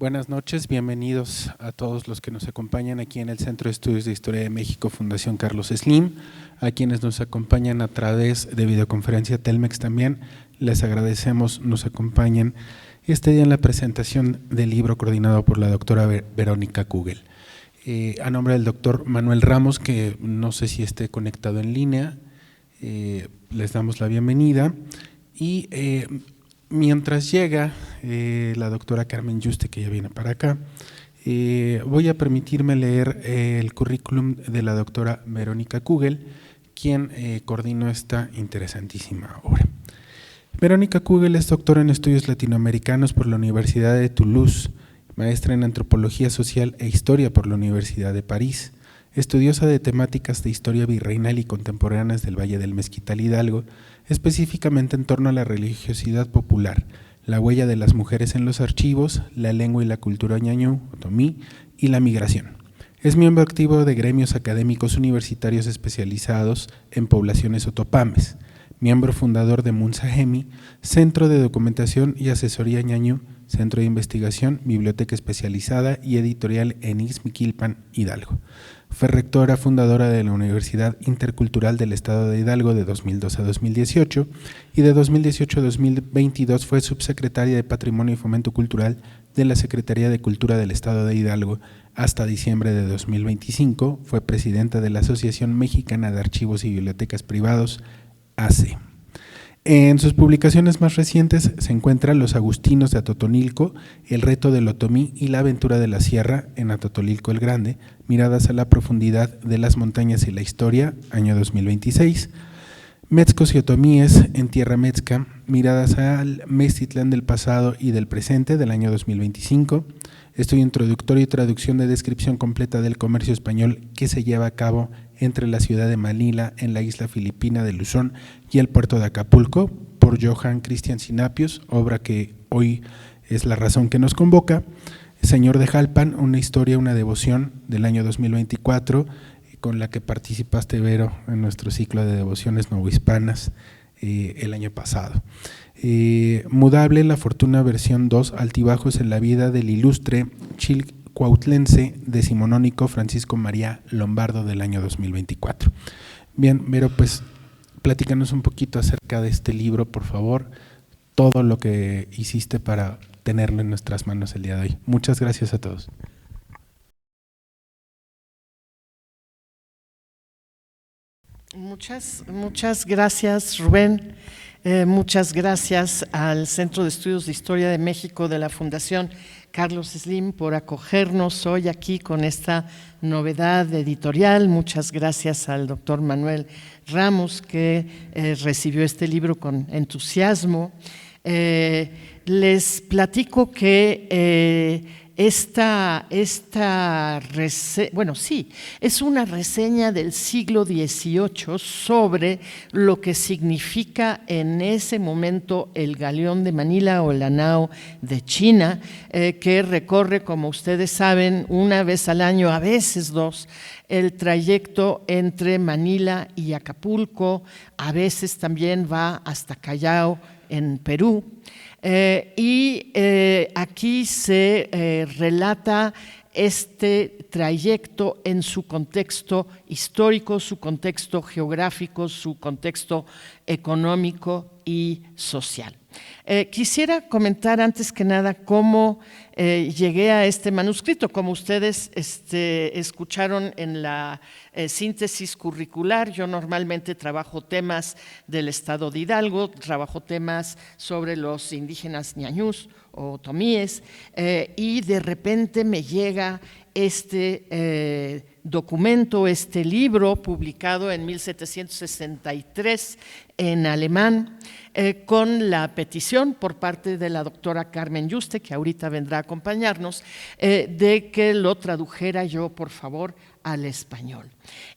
Buenas noches, bienvenidos a todos los que nos acompañan aquí en el Centro de Estudios de Historia de México, Fundación Carlos Slim, a quienes nos acompañan a través de videoconferencia Telmex también, les agradecemos nos acompañen este día en la presentación del libro coordinado por la doctora Verónica Kugel. A nombre del doctor Manuel Ramos, que no sé si esté conectado en línea, les damos la bienvenida y mientras llega la doctora Carmen Yuste, que ya viene para acá, voy a permitirme leer el currículum de la doctora Verónica Kugel, quien coordinó esta interesantísima obra. Verónica Kugel es doctora en estudios latinoamericanos por la Universidad de Toulouse, maestra en antropología social e historia por la Universidad de París, estudiosa de temáticas de historia virreinal y contemporáneas del Valle del Mezquital Hidalgo, específicamente en torno a la religiosidad popular, la huella de las mujeres en los archivos, la lengua y la cultura ñañú, otomí y la migración. Es miembro activo de gremios académicos universitarios especializados en poblaciones otopames, miembro fundador de Munsahemi, Centro de Documentación y Asesoría ñañú, Centro de Investigación, Biblioteca Especializada y Editorial en Ixmiquilpan, Hidalgo. Fue rectora fundadora de la Universidad Intercultural del Estado de Hidalgo de 2002 a 2018 y de 2018 a 2022 fue subsecretaria de Patrimonio y Fomento Cultural de la Secretaría de Cultura del Estado de Hidalgo hasta diciembre de 2025. Fue presidenta de la Asociación Mexicana de Archivos y Bibliotecas Privados, ACE. En sus publicaciones más recientes se encuentran Los Agustinos de Atotonilco, El reto del otomí y La aventura de la sierra en Atotonilco el Grande, Miradas a la profundidad de las montañas y la historia, año 2026, Metzcos y otomíes en Tierra Metzca, Miradas al Meztitlán del pasado y del presente, del año 2025, Estudio introductorio y traducción de descripción completa del comercio español que se lleva a cabo entre la ciudad de Manila, en la isla filipina de Luzón y el puerto de Acapulco, por Johann Christian Sinapius, obra que hoy es la razón que nos convoca. Señor de Jalpan, una historia, una devoción, del año 2024, con la que participaste, Vero, en nuestro ciclo de devociones novohispanas el año pasado. Mudable, la fortuna, versión 2, altibajos en la vida del ilustre chilcuautlense decimonónico Francisco María Lombardo, del año 2024. Bien, Vero, pues platícanos un poquito acerca de este libro, por favor, todo lo que hiciste para tenerlo en nuestras manos el día de hoy. Muchas gracias a todos. Muchas gracias, Rubén. Muchas gracias al Centro de Estudios de Historia de México de la Fundación Carlos Slim por acogernos hoy aquí con esta novedad editorial. Muchas gracias al doctor Manuel Ramos, que recibió este libro con entusiasmo. Les platico que es una reseña del siglo XVIII sobre lo que significa en ese momento el galeón de Manila o la nao de China, que recorre, como ustedes saben, una vez al año, a veces dos, el trayecto entre Manila y Acapulco, a veces también va hasta Callao, en Perú. Aquí se relata este trayecto en su contexto histórico, su contexto geográfico, su contexto económico y social. Quisiera comentar antes que nada cómo llegué a este manuscrito. Como ustedes escucharon en la síntesis curricular, yo normalmente trabajo temas del estado de Hidalgo, trabajo temas sobre los indígenas ñañús o otomíes, y de repente me llega este documento, este libro publicado en 1763 en alemán, con la petición por parte de la doctora Carmen Yuste, que ahorita vendrá a acompañarnos, de que lo tradujera yo, por favor, al español.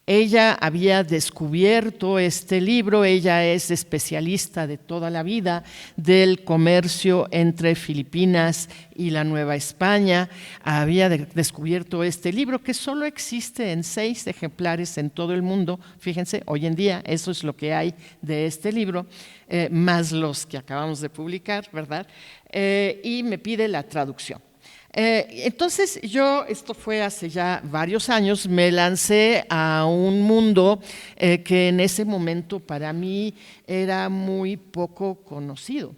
Ella había descubierto este libro, ella es especialista de toda la vida del comercio entre Filipinas y la Nueva España, había descubierto este libro que solo existe en 6 ejemplares en todo el mundo. Fíjense, hoy en día eso es lo que hay de este libro, más los que acabamos de publicar, ¿verdad? Y me pide la traducción. Entonces yo, esto fue hace ya varios años, me lancé a un mundo que en ese momento para mí era muy poco conocido.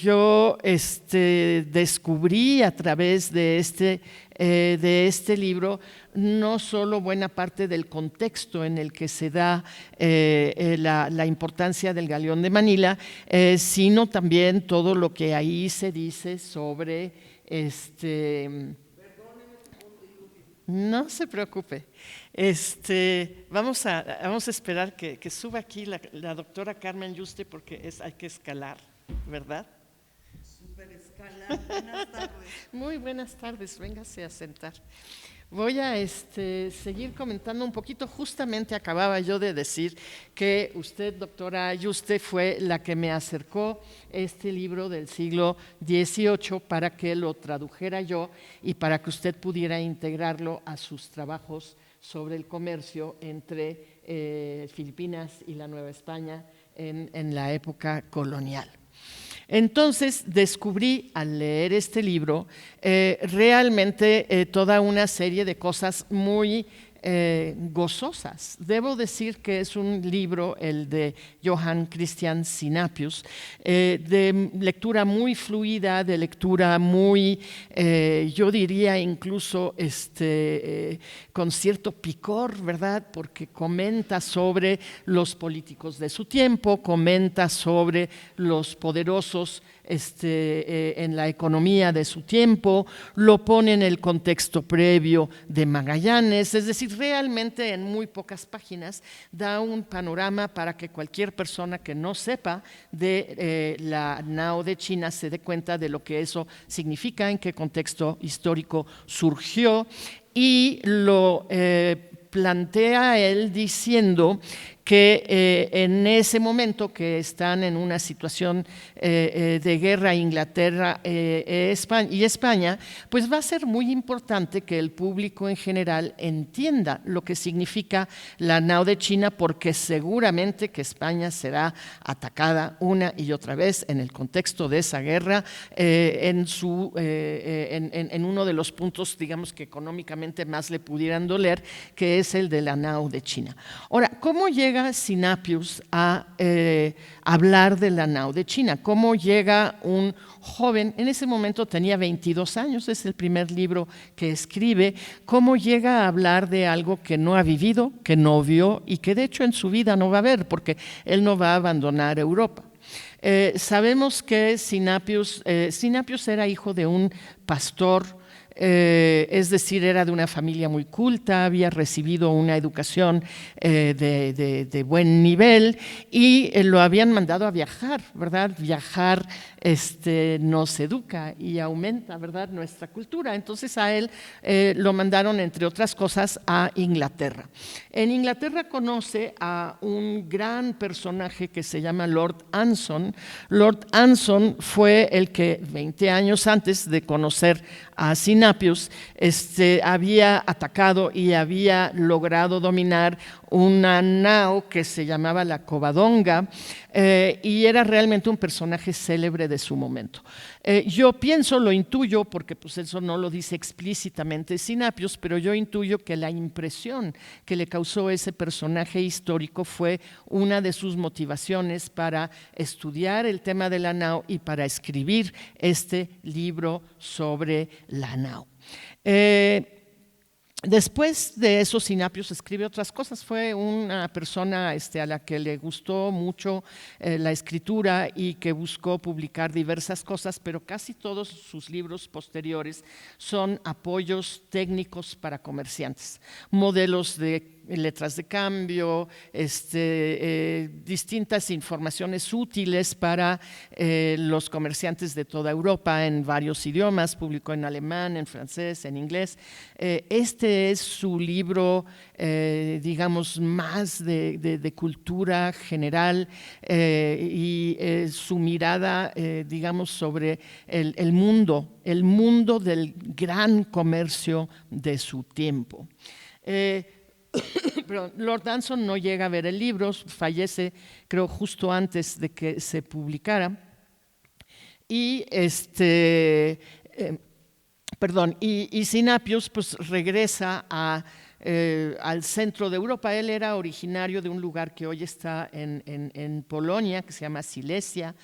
Yo descubrí a través de este libro no solo buena parte del contexto en el que se da la importancia del Galeón de Manila, sino también todo lo que ahí se dice sobre no se preocupe. Vamos a esperar que suba aquí la doctora Carmen Yuste porque hay que escalar, ¿verdad? Súper escalar. Buenas tardes. Muy buenas tardes, véngase a sentar. Voy a seguir comentando un poquito. Justamente acababa yo de decir que usted, doctora Yuste, fue la que me acercó este libro del siglo XVIII para que lo tradujera yo y para que usted pudiera integrarlo a sus trabajos sobre el comercio entre Filipinas y la Nueva España en la época colonial. Entonces descubrí al leer este libro realmente toda una serie de cosas muy gozosas. Debo decir que es un libro, el de Johann Christian Sinapius, de lectura muy fluida, de lectura muy, yo diría incluso con cierto picor, ¿verdad? Porque comenta sobre los políticos de su tiempo, comenta sobre los poderosos en la economía de su tiempo, lo pone en el contexto previo de Magallanes, es decir, realmente en muy pocas páginas da un panorama para que cualquier persona que no sepa de la Nao de China se dé cuenta de lo que eso significa, en qué contexto histórico surgió, y lo plantea él diciendo que en ese momento que están en una situación de guerra Inglaterra y España, pues va a ser muy importante que el público en general entienda lo que significa la Nao de China, porque seguramente que España será atacada una y otra vez en el contexto de esa guerra, en uno de los puntos, digamos, que económicamente más le pudieran doler, que es el de la Nao de China. Ahora, ¿cómo llega Sinapius a hablar de la Nao de China? ¿Cómo llega un joven? En ese momento tenía 22 años, es el primer libro que escribe. ¿Cómo llega a hablar de algo que no ha vivido, que no vio y que de hecho en su vida no va a ver, porque él no va a abandonar Europa? Sabemos que Sinapius era hijo de un pastor, es decir, era de una familia muy culta, había recibido una educación de buen nivel y lo habían mandado a viajar, ¿verdad? Viajar nos educa y aumenta, ¿verdad?, nuestra cultura. Entonces a él lo mandaron, entre otras cosas, a Inglaterra. En Inglaterra conoce a un gran personaje que se llama Lord Anson. Lord Anson fue el que 20 años antes de conocer a Sinapius había atacado y había logrado dominar una nao que se llamaba la Covadonga, y era realmente un personaje célebre de su momento. Yo pienso, lo intuyo, porque pues eso no lo dice explícitamente Sinapius, pero yo intuyo que la impresión que le causó ese personaje histórico fue una de sus motivaciones para estudiar el tema de la nao y para escribir este libro sobre la nao. Después de eso, Sinapius escribe otras cosas. Fue una persona a la que le gustó mucho la escritura y que buscó publicar diversas cosas, pero casi todos sus libros posteriores son apoyos técnicos para comerciantes, modelos de letras de cambio, distintas informaciones útiles para los comerciantes de toda Europa en varios idiomas. Publicó en alemán, en francés, en inglés. Este es su libro, digamos, más de cultura general y su mirada, digamos, sobre el mundo del gran comercio de su tiempo. Pero Lord Anson no llega a ver el libro, fallece creo justo antes de que se publicara, y Perdón, y Sinapius pues regresa al centro de Europa. Él era originario de un lugar que hoy está en Polonia, que se llama Silesia,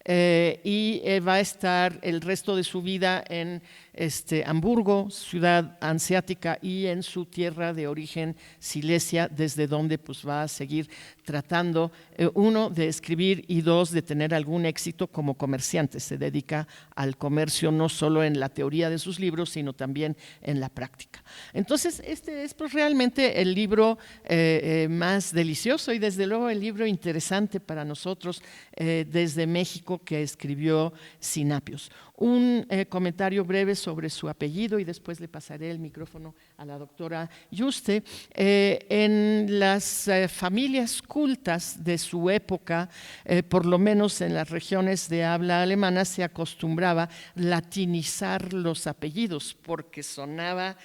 y va a estar el resto de su vida en Hamburgo, ciudad hanseática, y en su tierra de origen, Silesia, desde donde pues va a seguir tratando, uno, de escribir, y dos, de tener algún éxito como comerciante. Se dedica al comercio no solo en la teoría de sus libros, sino también en la práctica. Entonces, este es pues realmente el libro más delicioso y desde luego el libro interesante para nosotros desde México que escribió Sinapius. Un comentario breve sobre su apellido y después le pasaré el micrófono a la doctora Juste. En las familias cultas de su época, por lo menos en las regiones de habla alemana, se acostumbraba latinizar los apellidos porque sonaba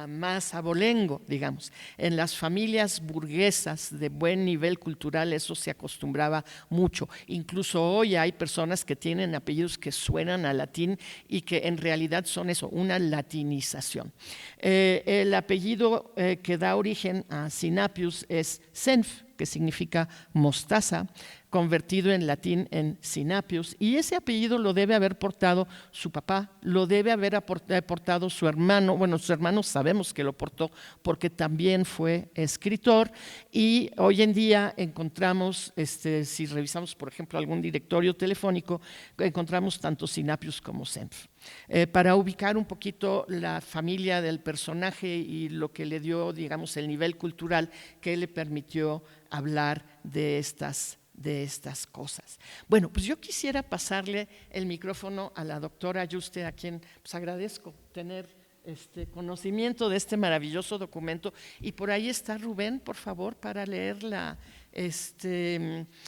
más abolengo, digamos. En las familias burguesas de buen nivel cultural eso se acostumbraba mucho. Incluso hoy hay personas que tienen apellidos que suenan a latín y que en realidad son eso, una latinización. El apellido que da origen a Sinapius es Senf, que significa mostaza, convertido en latín en Sinapius, y ese apellido lo debe haber portado su papá, lo debe haber portado su hermano. Bueno, su hermano sabemos que lo portó porque también fue escritor, y hoy en día encontramos, si revisamos por ejemplo algún directorio telefónico, encontramos tanto Sinapius como Senf. Para ubicar un poquito la familia del personaje y lo que le dio, digamos, el nivel cultural que le permitió hablar de estas cosas. Bueno, pues yo quisiera pasarle el micrófono a la doctora Juste, a quien pues agradezco tener conocimiento de este maravilloso documento. Y por ahí está Rubén, por favor, para leer la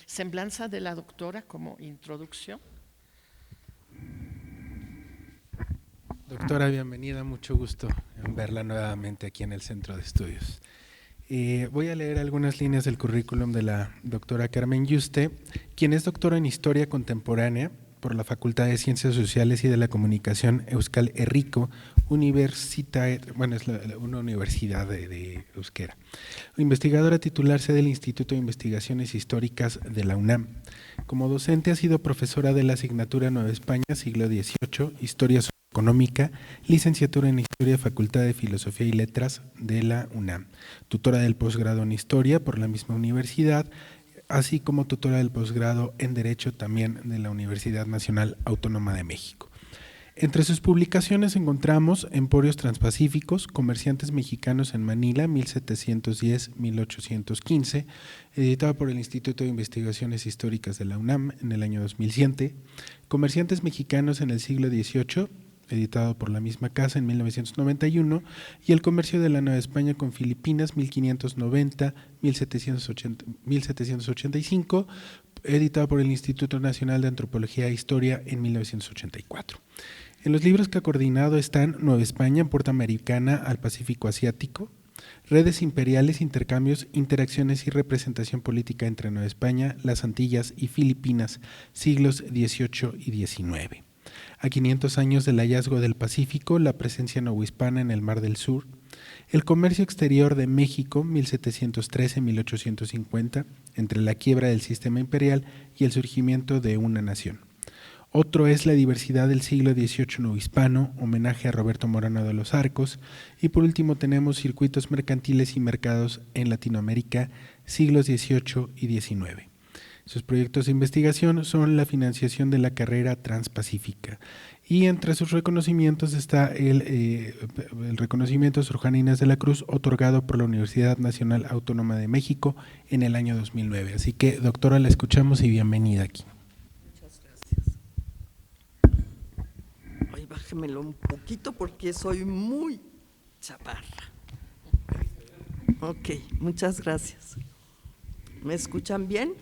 semblanza de la doctora como introducción. Doctora, bienvenida, mucho gusto en verla nuevamente aquí en el Centro de Estudios. Voy a leer algunas líneas del currículum de la doctora Carmen Juste, quien es doctora en Historia Contemporánea por la Facultad de Ciencias Sociales y de la Comunicación Euskal Herriko, una universidad de euskera. Investigadora titular del Instituto de Investigaciones Históricas de la UNAM. Como docente ha sido profesora de la asignatura Nueva España, siglo XVIII, Historia Económica, licenciatura en Historia, Facultad de Filosofía y Letras de la UNAM, tutora del posgrado en Historia por la misma universidad, así como tutora del posgrado en Derecho también de la Universidad Nacional Autónoma de México. Entre sus publicaciones encontramos Emporios Transpacíficos, Comerciantes Mexicanos en Manila, 1710-1815, editado por el Instituto de Investigaciones Históricas de la UNAM en el año 2007, Comerciantes Mexicanos en el siglo XVIII, editado por la misma casa en 1991, y El comercio de la Nueva España con Filipinas, 1590-1785, editado por el Instituto Nacional de Antropología e Historia en 1984. En los libros que ha coordinado están Nueva España, Puerta Americana al Pacífico Asiático, Redes imperiales, intercambios, interacciones y representación política entre Nueva España, las Antillas y Filipinas, siglos XVIII y XIX. A 500 años del hallazgo del Pacífico, la presencia novohispana en el Mar del Sur, el comercio exterior de México, 1713-1850, entre la quiebra del sistema imperial y el surgimiento de una nación. Otro es la diversidad del siglo XVIII novohispano, homenaje a Roberto Morano de los Arcos, y por último tenemos circuitos mercantiles y mercados en Latinoamérica, siglos XVIII y XIX. Sus proyectos de investigación son la financiación de la carrera transpacífica, y entre sus reconocimientos está el reconocimiento Sor Juana Inés de la Cruz, otorgado por la Universidad Nacional Autónoma de México en el año 2009. Así que, doctora, la escuchamos y bienvenida aquí. Muchas gracias. Ay, bájemelo un poquito porque soy muy chaparra. Ok, muchas gracias. ¿Me escuchan bien?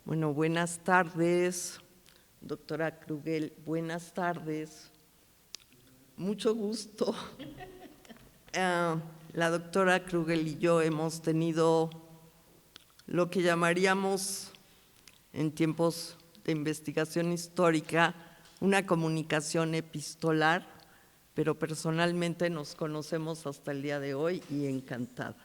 Bueno, buenas tardes, doctora Krugel, buenas tardes. Mucho gusto. La doctora Krugel y yo hemos tenido lo que llamaríamos en tiempos de investigación histórica una comunicación epistolar pero personalmente nos conocemos hasta el día de hoy y encantada.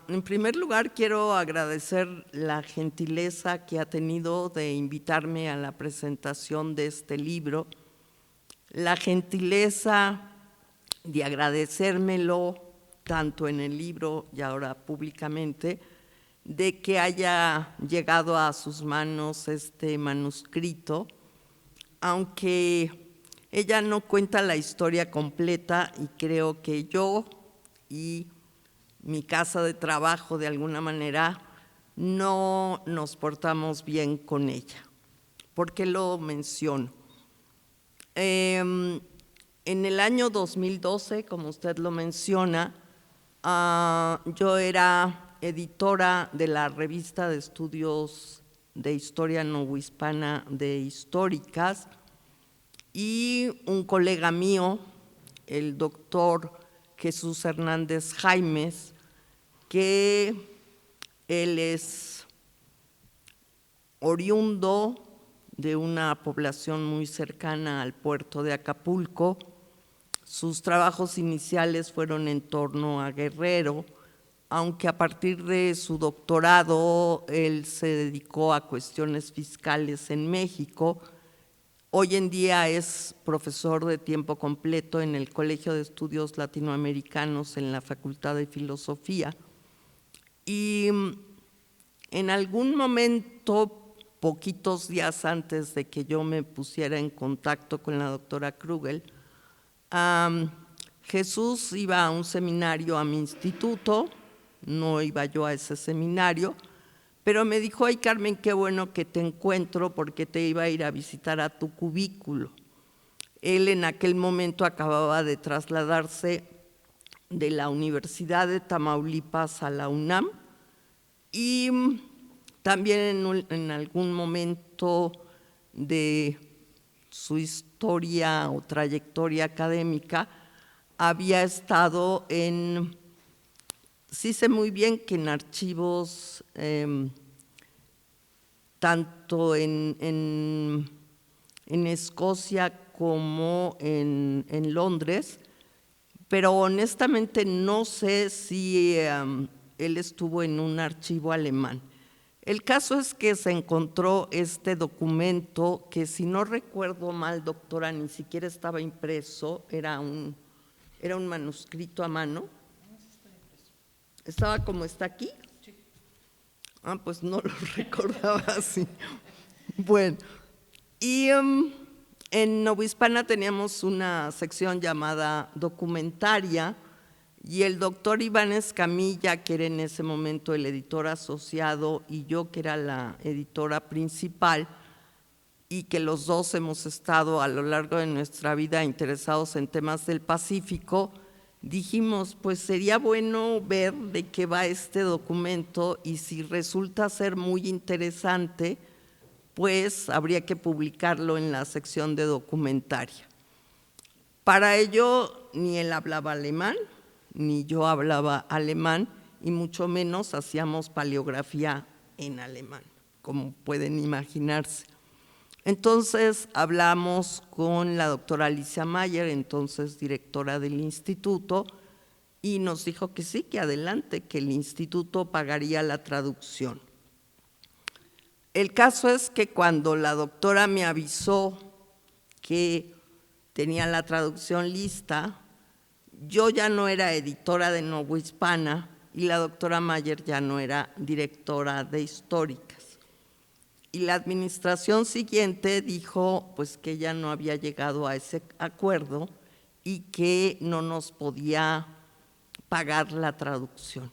En primer lugar, quiero agradecer la gentileza que ha tenido de invitarme a la presentación de este libro, la gentileza de agradecérmelo tanto en el libro y ahora públicamente, de que haya llegado a sus manos este manuscrito, aunque ella no cuenta la historia completa y creo que yo y mi casa de trabajo de alguna manera no nos portamos bien con ella. ¿Por qué lo menciono? En el año 2012, como usted lo menciona, yo era editora de la revista de estudios de historia novohispana de Históricas, y un colega mío, el doctor Jesús Hernández Jaimes, que él es oriundo de una población muy cercana al puerto de Acapulco. Sus trabajos iniciales fueron en torno a Guerrero, aunque a partir de su doctorado él se dedicó a cuestiones fiscales en México. Hoy en día es profesor de tiempo completo en el Colegio de Estudios Latinoamericanos en la Facultad de Filosofía. Y en algún momento, poquitos días antes de que yo me pusiera en contacto con la doctora Krugel, Jesús iba a un seminario a mi instituto, no iba yo a ese seminario, pero me dijo: ay, Carmen, qué bueno que te encuentro porque te iba a ir a visitar a tu cubículo. Él en aquel momento acababa de trasladarse de la Universidad de Tamaulipas a la UNAM y también en algún momento de su historia o trayectoria académica había estado en, sí sé muy bien que en archivos tanto en Escocia como en Londres, pero honestamente no sé si él estuvo en un archivo alemán. El caso es que se encontró este documento que, si no recuerdo mal, doctora, ni siquiera estaba impreso, era un manuscrito a mano. ¿Estaba como está aquí? Sí. Pues no lo recordaba así. Bueno, y en Novohispana teníamos una sección llamada documentaria, y el doctor Iván Escamilla, que era en ese momento el editor asociado, y yo, que era la editora principal, y que los dos hemos estado a lo largo de nuestra vida interesados en temas del Pacífico, dijimos, pues sería bueno ver de qué va este documento, y si resulta ser muy interesante, pues habría que publicarlo en la sección de documentaria. Para ello, ni él hablaba alemán, ni yo hablaba alemán, y mucho menos hacíamos paleografía en alemán, como pueden imaginarse. Entonces hablamos con la doctora Alicia Mayer, entonces directora del instituto, y nos dijo que sí, que adelante, que el instituto pagaría la traducción. El caso es que cuando la doctora me avisó que tenía la traducción lista, yo ya no era editora de Novohispana y la doctora Mayer ya no era directora de Históricas. Y la administración siguiente dijo pues que ella no había llegado a ese acuerdo y que no nos podía pagar la traducción.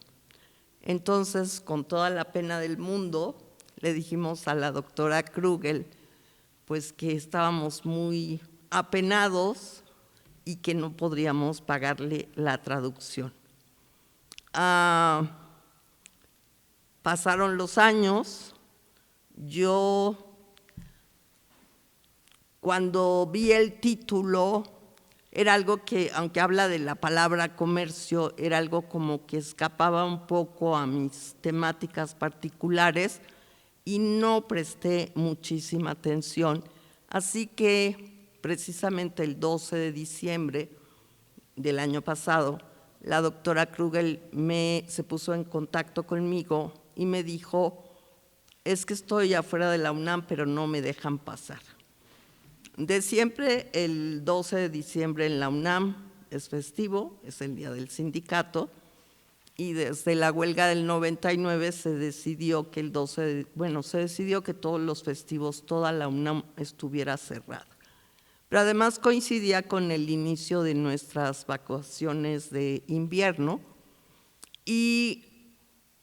Entonces, con toda la pena del mundo, le dijimos a la doctora Krugel pues que estábamos muy apenados y que no podríamos pagarle la traducción. Pasaron los años. Yo, cuando vi el título, era algo que, aunque habla de la palabra comercio, era algo como que escapaba un poco a mis temáticas particulares y no presté muchísima atención. Así que precisamente el 12 de diciembre del año pasado, la doctora Krugel se puso en contacto conmigo y me dijo, es que estoy afuera de la UNAM, pero no me dejan pasar. De siempre, el 12 de diciembre en la UNAM es festivo, es el día del sindicato, y desde la huelga del 99 se decidió que se decidió que todos los festivos, toda la UNAM estuviera cerrada. Pero además coincidía con el inicio de nuestras vacaciones de invierno y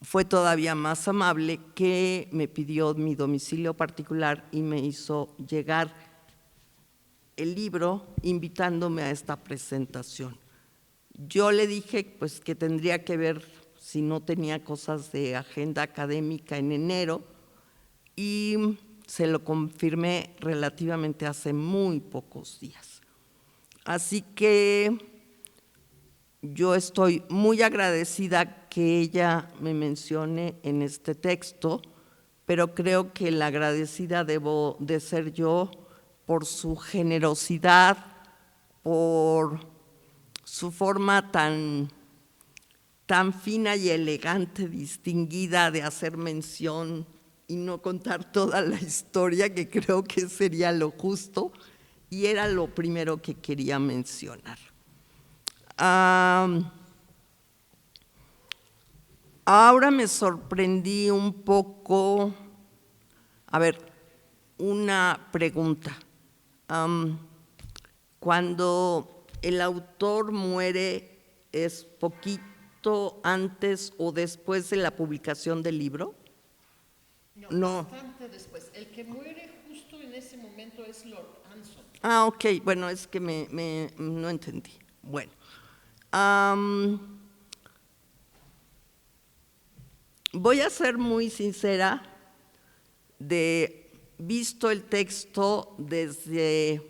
fue todavía más amable que me pidió mi domicilio particular y me hizo llegar el libro invitándome a esta presentación. Yo le dije pues, que tendría que ver si no tenía cosas de agenda académica en enero y se lo confirmé relativamente hace muy pocos días. Así que yo estoy muy agradecida que ella me mencione en este texto, pero creo que la agradecida debo de ser yo por su generosidad, por su forma tan fina y elegante, distinguida de hacer mención y no contar toda la historia, que creo que sería lo justo, y era lo primero que quería mencionar. Ahora me sorprendí un poco, una pregunta. Cuando el autor muere, ¿es poquito antes o después de la publicación del libro? No, bastante después. El que muere justo en ese momento es Lord Anson. Ok, bueno, es que no entendí. Bueno, voy a ser muy sincera, visto el texto desde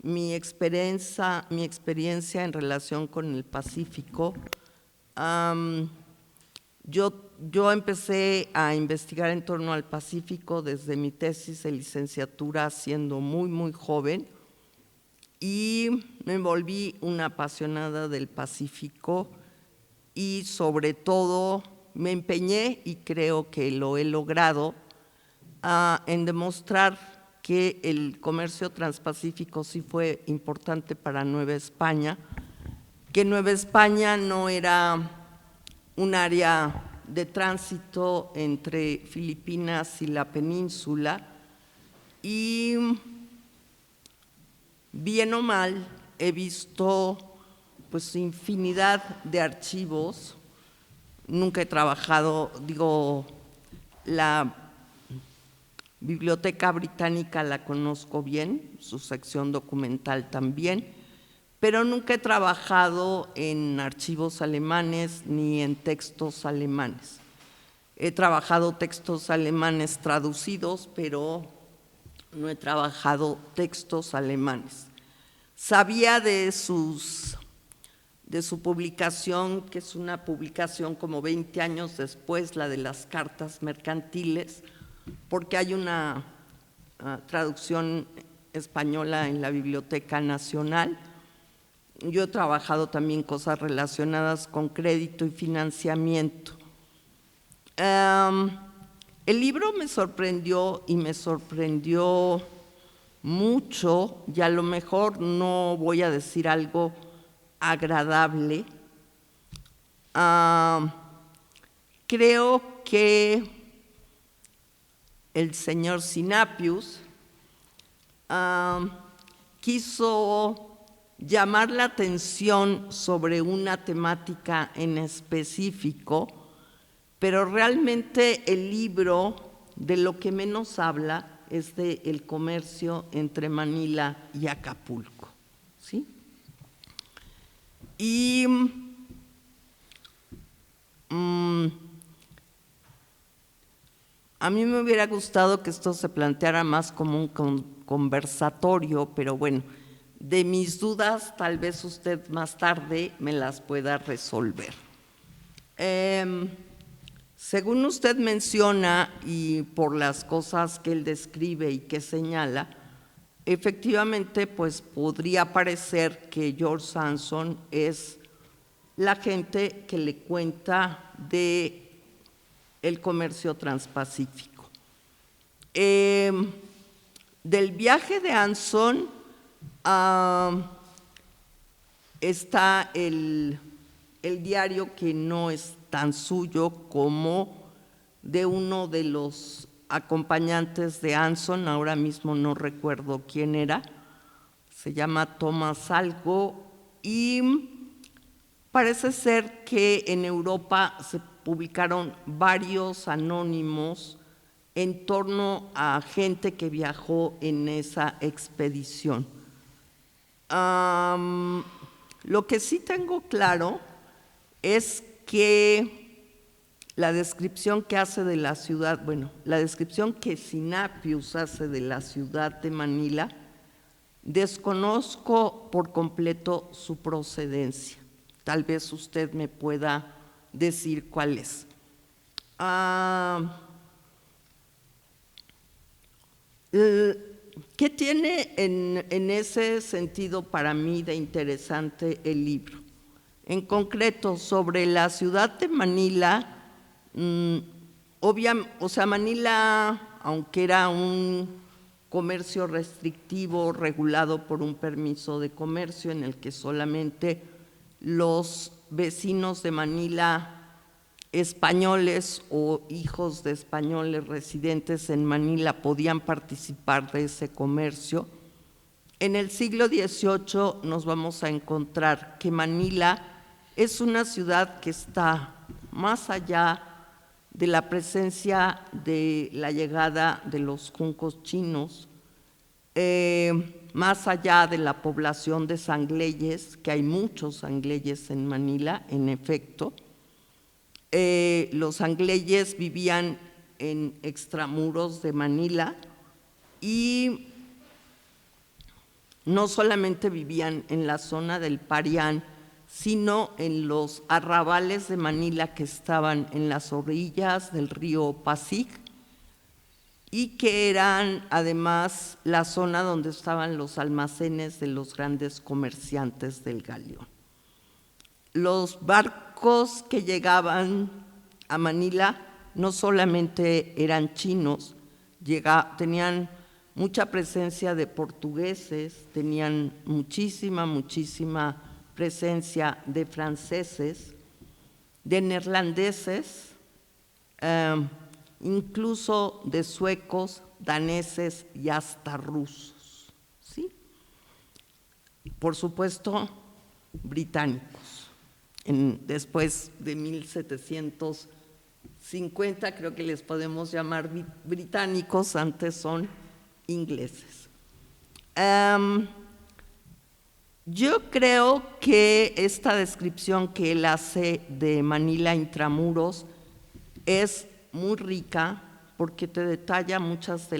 mi experiencia en relación con el Pacífico. Yo empecé a investigar en torno al Pacífico desde mi tesis de licenciatura siendo muy, muy joven y me volví una apasionada del Pacífico y sobre todo me empeñé, y creo que lo he logrado, en demostrar que el comercio transpacífico sí fue importante para Nueva España, que Nueva España no era un área de tránsito entre Filipinas y la península, y bien o mal he visto pues infinidad de archivos. Nunca he trabajado, la Biblioteca Británica la conozco bien, su sección documental también, pero nunca he trabajado en archivos alemanes ni en textos alemanes. He trabajado textos alemanes traducidos, pero no he trabajado textos alemanes. Sabía de su publicación, que es una publicación como 20 años después, la de las cartas mercantiles, porque hay una traducción española en la Biblioteca Nacional. Yo he trabajado también cosas relacionadas con crédito y financiamiento. El libro me sorprendió y me sorprendió mucho, y a lo mejor no voy a decir algo agradable. Creo que el señor Sinapius quiso llamar la atención sobre una temática en específico, pero realmente el libro de lo que menos habla es del comercio entre Manila y Acapulco, ¿sí? Y a mí me hubiera gustado que esto se planteara más como un conversatorio, pero bueno, de mis dudas tal vez usted más tarde me las pueda resolver. Según usted menciona, y por las cosas que él describe y que señala, efectivamente, pues podría parecer que George Sansom es la gente que le cuenta de el comercio transpacífico. Del viaje de Anson está el diario, que no es tan suyo como de uno de los acompañantes de Anson, ahora mismo no recuerdo quién era, se llama Thomas algo, y parece ser que en Europa se publicaron varios anónimos en torno a gente que viajó en esa expedición. Lo que sí tengo claro es que la descripción que hace de la ciudad, bueno, la descripción que Sinapius hace de la ciudad de Manila, desconozco por completo su procedencia. Tal vez usted me pueda decir cuál es. ¿Qué tiene en ese sentido para mí de interesante el libro? En concreto, sobre la ciudad de Manila, Manila, aunque era un comercio restrictivo regulado por un permiso de comercio en el que solamente los vecinos de Manila españoles o hijos de españoles residentes en Manila podían participar de ese comercio, en el siglo XVIII nos vamos a encontrar que Manila es una ciudad que está más allá de la presencia de la llegada de los juncos chinos, más allá de la población de sangleyes, que hay muchos sangleyes en Manila, en efecto. Los sangleyes vivían en extramuros de Manila y no solamente vivían en la zona del Parián, sino en los arrabales de Manila que estaban en las orillas del río Pasig y que eran además la zona donde estaban los almacenes de los grandes comerciantes del galeón. Los barcos que llegaban a Manila no solamente eran chinos, tenían mucha presencia de portugueses, tenían muchísima presencia de franceses, de neerlandeses, incluso de suecos, daneses y hasta rusos, ¿sí? Por supuesto, británicos. Después de 1750, creo que les podemos llamar británicos, antes son ingleses. Yo creo que esta descripción que él hace de Manila intramuros es muy rica porque te detalla muchas de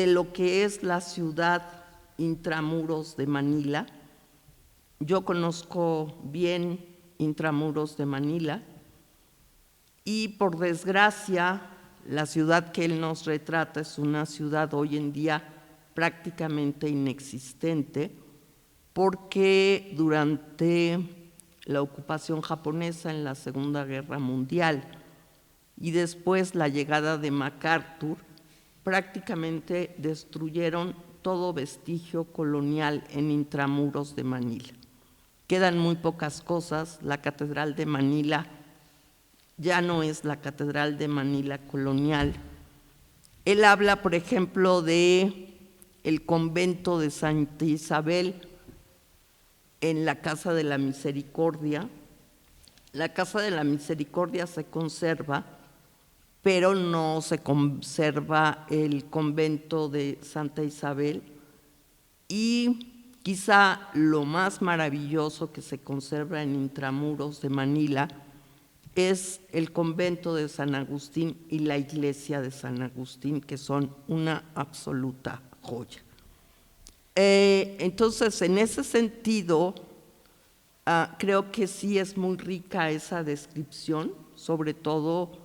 lo que es la ciudad intramuros de Manila. Yo conozco bien intramuros de Manila y por desgracia la ciudad que él nos retrata es una ciudad hoy en día prácticamente inexistente, porque durante la ocupación japonesa en la Segunda Guerra Mundial y después la llegada de MacArthur, prácticamente destruyeron todo vestigio colonial en intramuros de Manila. Quedan muy pocas cosas. La Catedral de Manila ya no es la Catedral de Manila colonial. Él habla, por ejemplo, de el convento de Santa Isabel en la Casa de la Misericordia. La Casa de la Misericordia se conserva, pero no se conserva el convento de Santa Isabel. Y quizá lo más maravilloso que se conserva en intramuros de Manila es el convento de San Agustín y la iglesia de San Agustín, que son una absoluta joya. Entonces, en ese sentido, creo que sí es muy rica esa descripción, sobre todo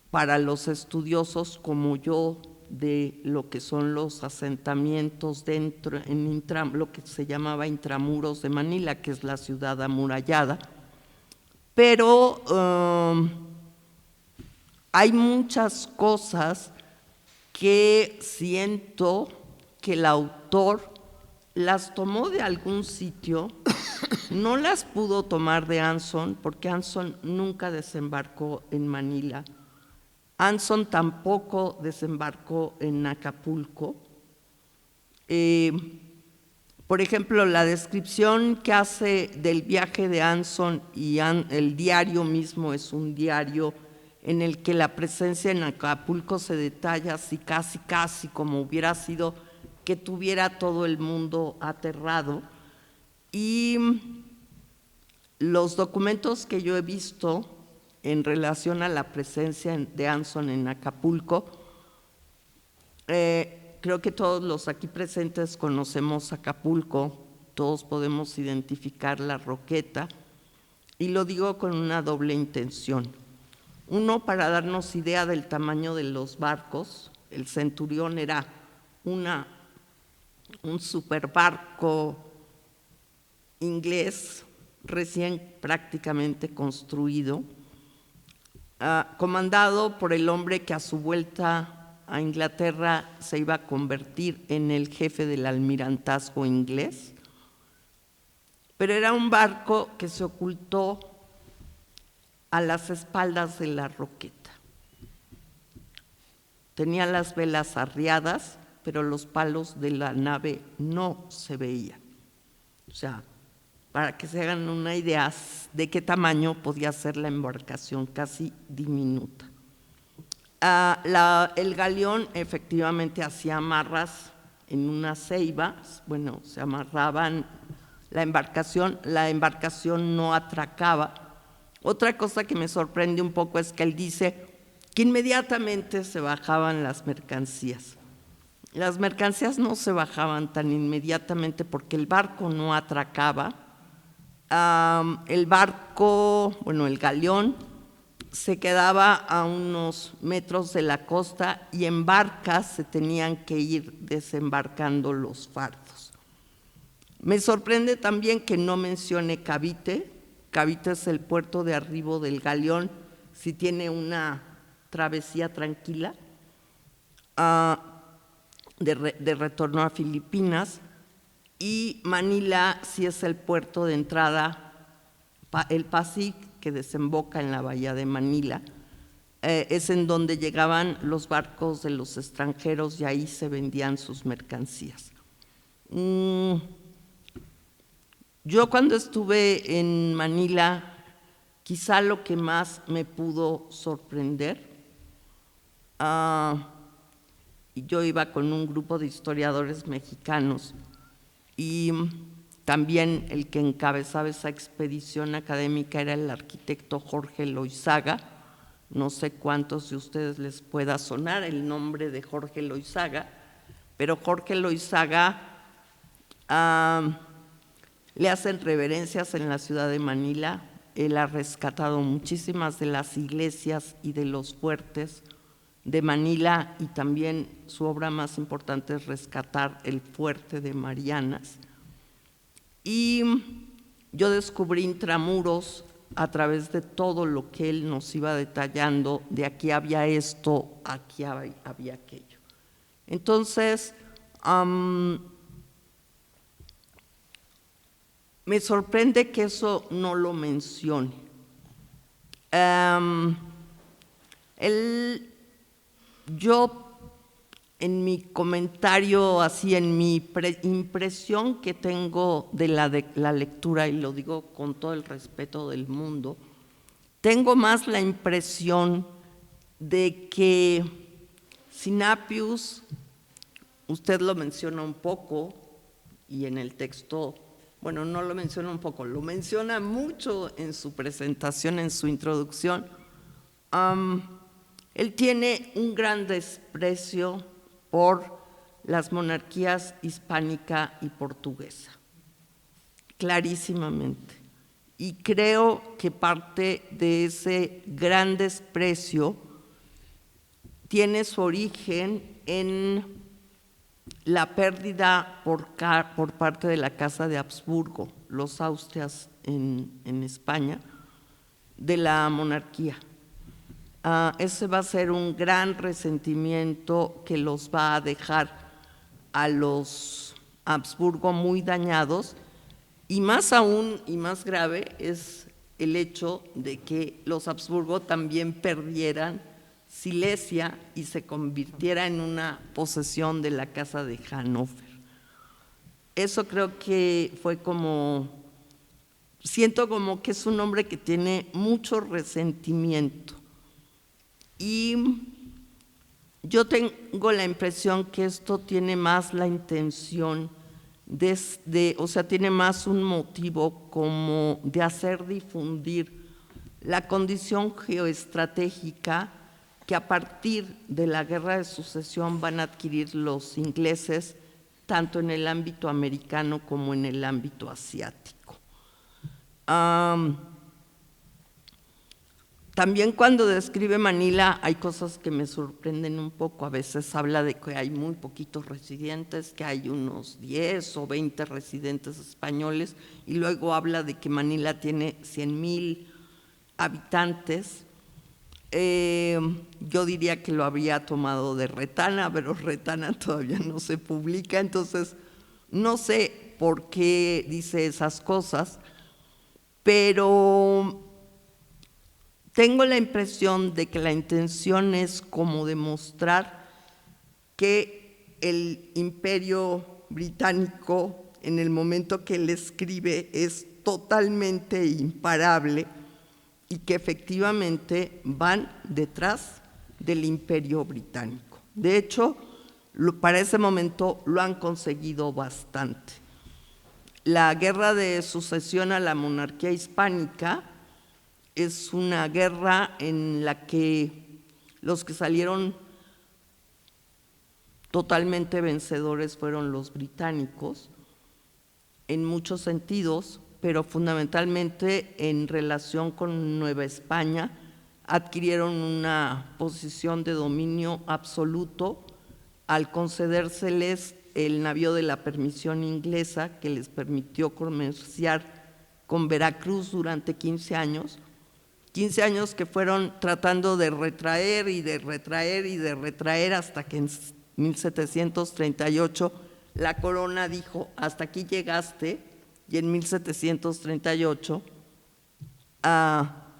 para los estudiosos como yo de lo que son los asentamientos dentro, lo que se llamaba Intramuros de Manila, que es la ciudad amurallada. Pero hay muchas cosas que siento que el autor las tomó de algún sitio, no las pudo tomar de Anson, porque Anson nunca desembarcó en Manila. Anson tampoco desembarcó en Acapulco. Por ejemplo, la descripción que hace del viaje de Anson y el diario mismo es un diario en el que la presencia en Acapulco se detalla así casi como hubiera sido que tuviera todo el mundo aterrado. Y los documentos que yo he visto en relación a la presencia de Anson en Acapulco, creo que todos los aquí presentes conocemos Acapulco, todos podemos identificar la Roqueta, y lo digo con una doble intención. Uno, para darnos idea del tamaño de los barcos. El Centurión era un superbarco inglés recién prácticamente construido, comandado por el hombre que a su vuelta a Inglaterra se iba a convertir en el jefe del almirantazgo inglés. Pero era un barco que se ocultó a las espaldas de la Roqueta. Tenía las velas arriadas, pero los palos de la nave no se veían. O sea, para que se hagan una idea de qué tamaño podía ser la embarcación, casi diminuta. El galeón efectivamente hacía amarras en unas ceibas, bueno, se amarraban la embarcación no atracaba. Otra cosa que me sorprende un poco es que él dice que inmediatamente se bajaban las mercancías. Las mercancías no se bajaban tan inmediatamente porque el barco no atracaba. El galeón se quedaba a unos metros de la costa y en barcas se tenían que ir desembarcando los fardos. Me sorprende también que no mencione Cavite. Cavite es el puerto de arribo del galeón, si tiene una travesía tranquila de retorno a Filipinas, y Manila sí es el puerto de entrada, el Pasig, que desemboca en la bahía de Manila, es en donde llegaban los barcos de los extranjeros y ahí se vendían sus mercancías. Yo cuando estuve en Manila, quizá lo que más me pudo sorprender, yo iba con un grupo de historiadores mexicanos y también el que encabezaba esa expedición académica era el arquitecto Jorge Loizaga. No sé cuántos de ustedes les pueda sonar el nombre de Jorge Loizaga, pero Jorge Loizaga le hacen reverencias en la ciudad de Manila. Él ha rescatado muchísimas de las iglesias y de los fuertes de Manila, y también su obra más importante es rescatar el fuerte de Marianas. Y yo descubrí Intramuros a través de todo lo que él nos iba detallando, de aquí había esto, aquí había aquello. Entonces, me sorprende que eso no lo mencione. Yo, en mi comentario, así en mi impresión que tengo de la lectura, y lo digo con todo el respeto del mundo, tengo más la impresión de que Sinapius, usted lo menciona un poco, y en el texto, bueno, no lo menciona un poco, lo menciona mucho en su presentación, en su introducción. Él tiene un gran desprecio por las monarquías hispánica y portuguesa, clarísimamente. Y creo que parte de ese gran desprecio tiene su origen en la pérdida por parte de la Casa de Habsburgo, los Austrias en España, de la monarquía. Ese va a ser un gran resentimiento que los va a dejar a los Habsburgo muy dañados, y más aún y más grave es el hecho de que los Habsburgo también perdieran Silesia y se convirtiera en una posesión de la Casa de Hannover. Eso creo que fue siento como que es un hombre que tiene mucho resentimiento, y yo tengo la impresión que esto tiene más la intención o sea, tiene más un motivo como de hacer difundir la condición geoestratégica que a partir de la Guerra de Sucesión van a adquirir los ingleses, tanto en el ámbito americano como en el ámbito asiático. También cuando describe Manila hay cosas que me sorprenden un poco. A veces habla de que hay muy poquitos residentes, que hay unos 10 o 20 residentes españoles, y luego habla de que Manila tiene 100,000 habitantes. Yo diría que lo habría tomado de Retana, pero Retana todavía no se publica, entonces no sé por qué dice esas cosas, pero tengo la impresión de que la intención es como demostrar que el Imperio Británico, en el momento que él escribe, es totalmente imparable y que efectivamente van detrás del Imperio Británico. De hecho, para ese momento lo han conseguido bastante. La Guerra de Sucesión a la monarquía hispánica es una guerra en la que los que salieron totalmente vencedores fueron los británicos, en muchos sentidos, pero fundamentalmente en relación con Nueva España, adquirieron una posición de dominio absoluto al concedérseles el navío de la permisión inglesa, que les permitió comerciar con Veracruz durante 15 años. 15 años que fueron tratando de retraer y de retraer y de retraer, hasta que en 1738 la corona dijo: hasta aquí llegaste. Y en 1738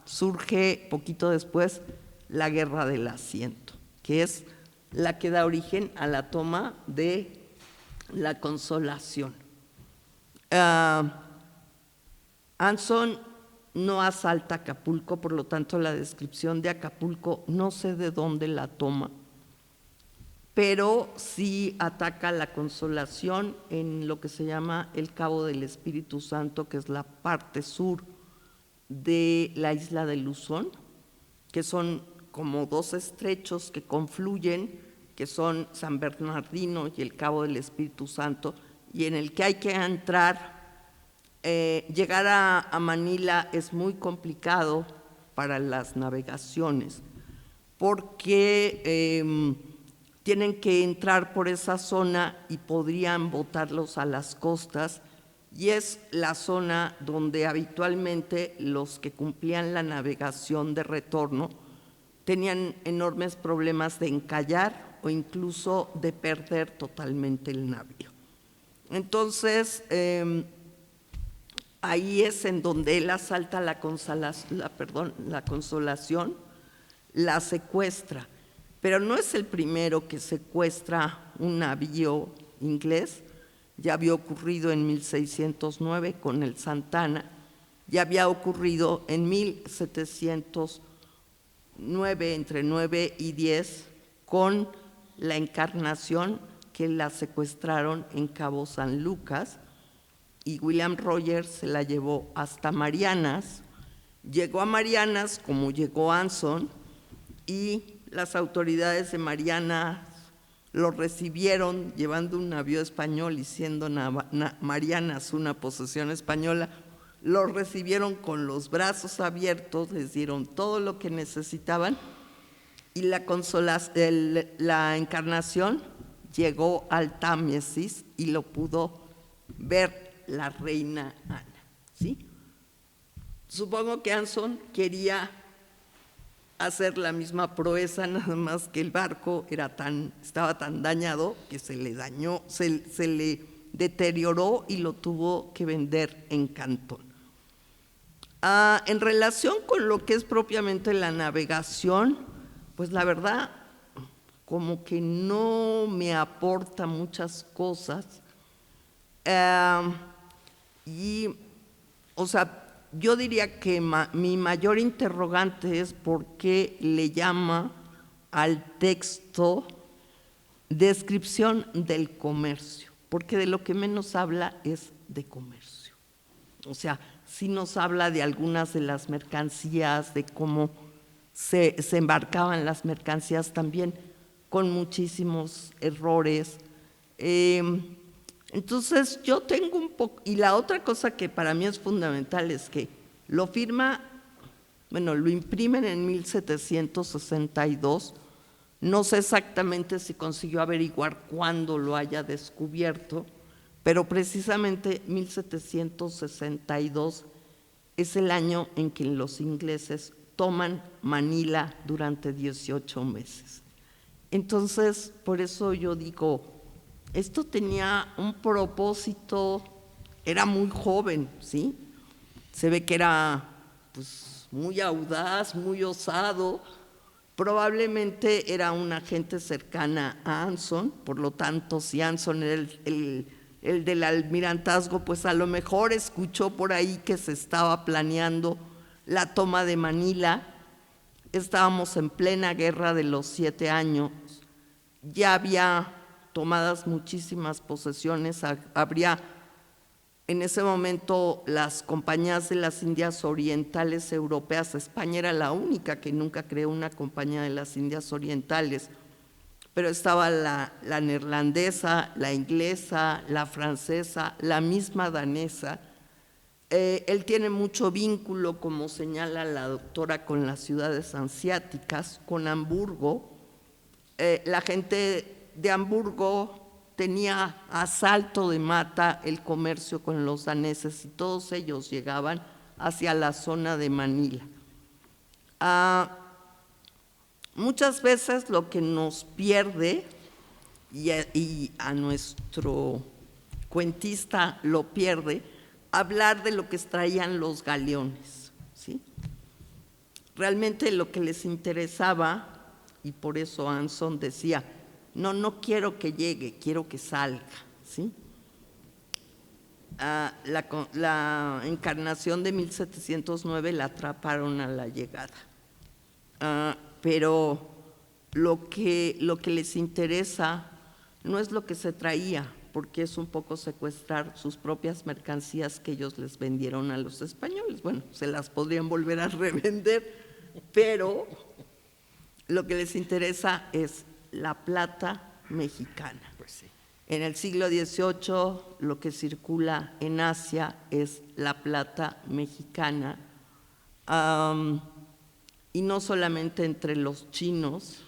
surge poquito después la Guerra del Asiento, que es la que da origen a la toma de la Consolación. Anson no asalta Acapulco, por lo tanto la descripción de Acapulco no sé de dónde la toma, pero sí ataca la Consolación en lo que se llama el Cabo del Espíritu Santo, que es la parte sur de la isla de Luzón, que son como dos estrechos que confluyen, que son San Bernardino y el Cabo del Espíritu Santo, y en el que hay que entrar. Llegar a Manila es muy complicado para las navegaciones, porque tienen que entrar por esa zona y podrían botarlos a las costas, y es la zona donde habitualmente los que cumplían la navegación de retorno tenían enormes problemas de encallar o incluso de perder totalmente el navío. Entonces, ahí es en donde él asalta la Consolación, la secuestra, pero no es el primero que secuestra un navío inglés. Ya había ocurrido en 1609 con el Santana, ya había ocurrido en 1709, entre 9 y 10, con la Encarnación, que la secuestraron en Cabo San Lucas, y William Rogers se la llevó hasta Marianas. Llegó a Marianas como llegó Anson, y las autoridades de Marianas lo recibieron llevando un navío español y siendo Marianas una posesión española. Lo recibieron con los brazos abiertos, les dieron todo lo que necesitaban, y la encarnación llegó al Támesis y lo pudo ver la reina Ana, ¿sí? Supongo que Anson quería hacer la misma proeza, nada más que el barco estaba tan dañado que se le dañó, se le deterioró y lo tuvo que vender en Cantón. En relación con lo que es propiamente la navegación, pues la verdad, como que no me aporta muchas cosas. O sea, yo diría que mi mayor interrogante es por qué le llama al texto descripción del comercio, porque de lo que menos habla es de comercio. O sea, sí nos habla de algunas de las mercancías, de cómo se embarcaban las mercancías también con muchísimos errores. Entonces yo tengo un poco, y la otra cosa que para mí es fundamental es que lo imprimen en 1762, no sé exactamente si consiguió averiguar cuándo lo haya descubierto, pero precisamente 1762 es el año en que los ingleses toman Manila durante 18 meses. Entonces, por eso yo digo, esto tenía un propósito, era muy joven, ¿sí? Se ve que era pues, muy audaz, muy osado, probablemente era una gente cercana a Anson, por lo tanto, si Anson era el del almirantazgo, pues a lo mejor escuchó por ahí que se estaba planeando la toma de Manila. Estábamos en plena guerra de los 7 años, ya había tomadas muchísimas posesiones, habría en ese momento las compañías de las Indias Orientales Europeas. España era la única que nunca creó una compañía de las Indias Orientales, pero estaba la neerlandesa, la inglesa, la francesa, la misma danesa. Él tiene mucho vínculo, como señala la doctora, con las ciudades hanseáticas, con Hamburgo. La gente de Hamburgo tenía a salto de mata el comercio con los daneses y todos ellos llegaban hacia la zona de Manila. Muchas veces lo que nos pierde, y a nuestro cuentista lo pierde, hablar de lo que traían los galeones, ¿sí? Realmente lo que les interesaba, y por eso Anson decía, no quiero que llegue, quiero que salga, ¿sí? La encarnación de 1709 la atraparon a la llegada. Pero lo que les interesa no es lo que se traía, porque es un poco secuestrar sus propias mercancías que ellos les vendieron a los españoles. Bueno, se las podrían volver a revender, pero lo que les interesa es la plata mexicana. Pues sí. En el siglo XVIII lo que circula en Asia es la plata mexicana, y no solamente entre los chinos.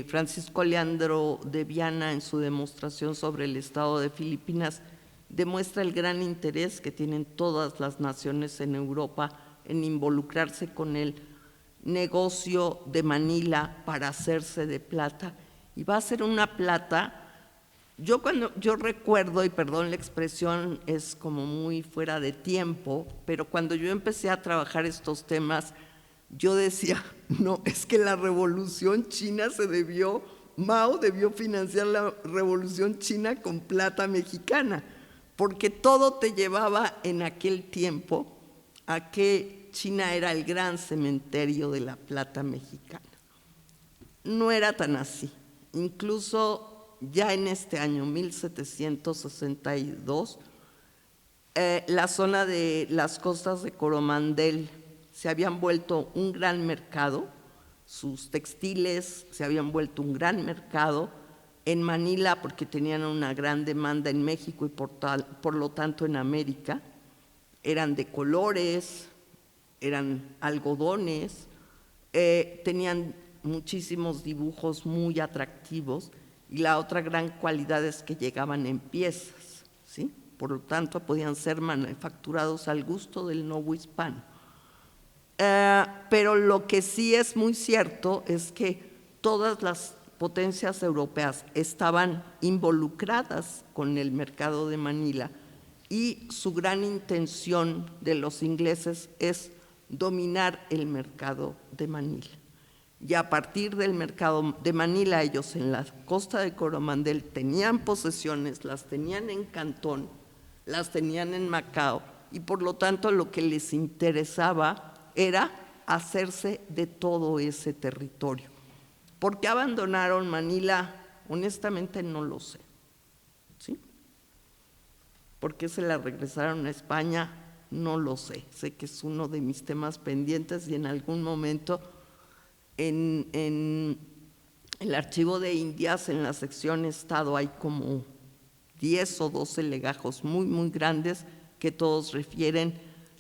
Francisco Leandro de Viana, en su demostración sobre el estado de Filipinas, demuestra el gran interés que tienen todas las naciones en Europa en involucrarse con el negocio de Manila para hacerse de plata, y va a ser una plata. Yo recuerdo, y perdón la expresión, es como muy fuera de tiempo, pero cuando yo empecé a trabajar estos temas, yo decía, no, es que la revolución china Mao debió financiar la revolución china con plata mexicana, porque todo te llevaba en aquel tiempo a que China era el gran cementerio de la plata mexicana. No era tan así. Incluso ya en este año 1762, la zona de las costas de Coromandel se habían vuelto un gran mercado, sus textiles se habían vuelto un gran mercado en Manila porque tenían una gran demanda en México y por lo tanto en América. Eran de colores, eran algodones, tenían muchísimos dibujos muy atractivos, y la otra gran cualidad es que llegaban en piezas, ¿sí? Por lo tanto, podían ser manufacturados al gusto del novohispano. Pero lo que sí es muy cierto es que todas las potencias europeas estaban involucradas con el mercado de Manila, y su gran intención de los ingleses es dominar el mercado de Manila. Y a partir del mercado de Manila, ellos en la costa de Coromandel tenían posesiones, las tenían en Cantón, las tenían en Macao, y por lo tanto lo que les interesaba era hacerse de todo ese territorio. ¿Por qué abandonaron Manila? Honestamente no lo sé, ¿sí? ¿Por qué se la regresaron a España? No lo sé. Sé que es uno de mis temas pendientes, y en algún momento en el archivo de Indias, en la sección Estado, hay como 10 o 12 legajos muy, muy grandes que todos refieren